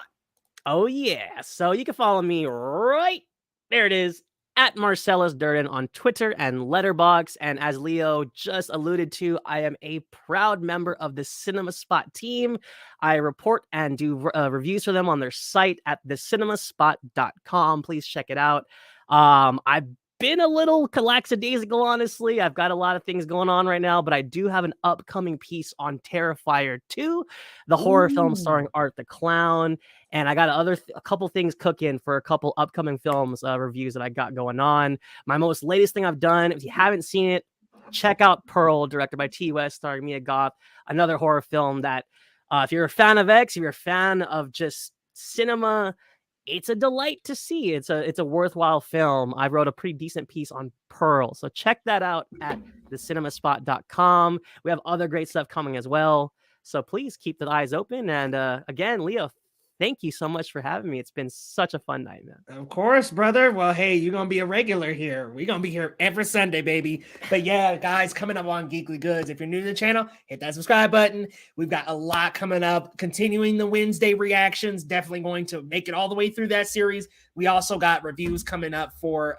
Oh, yeah. So you can follow me right there. It is at Marcellus Durden on Twitter and Letterboxd. And as Leo just alluded to, I am a proud member of the CinemaSpot team. I report and do reviews for them on their site at thecinemaspot.com. Please check it out. I've been a little lackadaisical, honestly. I've got a lot of things going on right now, but I do have an upcoming piece on Terrifier 2, the horror film starring Art the Clown. And I got a couple things cooking for a couple upcoming films reviews that I got going on. My most latest thing I've done, if you haven't seen it, check out Pearl, directed by T. West, starring Mia Goth, another horror film that if you're a fan of X, if you're a fan of just cinema, it's a delight to see. It's a worthwhile film. I wrote a pretty decent piece on Pearl. So check that out at thecinemaspot.com. We have other great stuff coming as well. So please keep the eyes open. And again, Leo, thank you so much for having me. It's been such a fun night, man. Of course, brother. Well, hey, you're going to be a regular here. We're going to be here every Sunday, baby. But yeah, guys, coming up on Geekly Goods. If you're new to the channel, hit that subscribe button. We've got a lot coming up. Continuing the Wednesday reactions. Definitely going to make it all the way through that series. We also got reviews coming up for,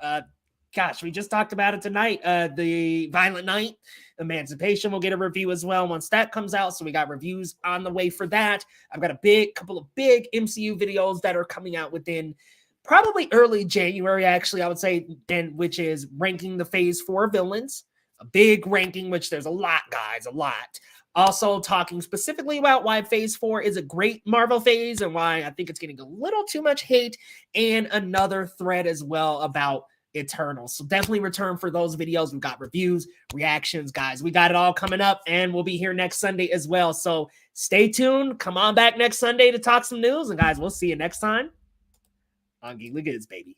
we just talked about it tonight. The Violent Night. Emancipation will get a review as well once that comes out. So we got reviews on the way for that. I've got a couple of big MCU videos that are coming out within probably early January, actually, I would say, which is ranking the Phase 4 villains. A big ranking, which there's a lot, guys, a lot. Also talking specifically about why Phase 4 is a great Marvel phase and why I think it's getting a little too much hate, and another thread as well about Eternal. So definitely return for those videos. We've got reviews, reactions, guys. We got it all coming up, and we'll be here next Sunday as well. So stay tuned. Come on back next Sunday to talk some news. And guys, we'll see you next time on Geekly Goods, baby.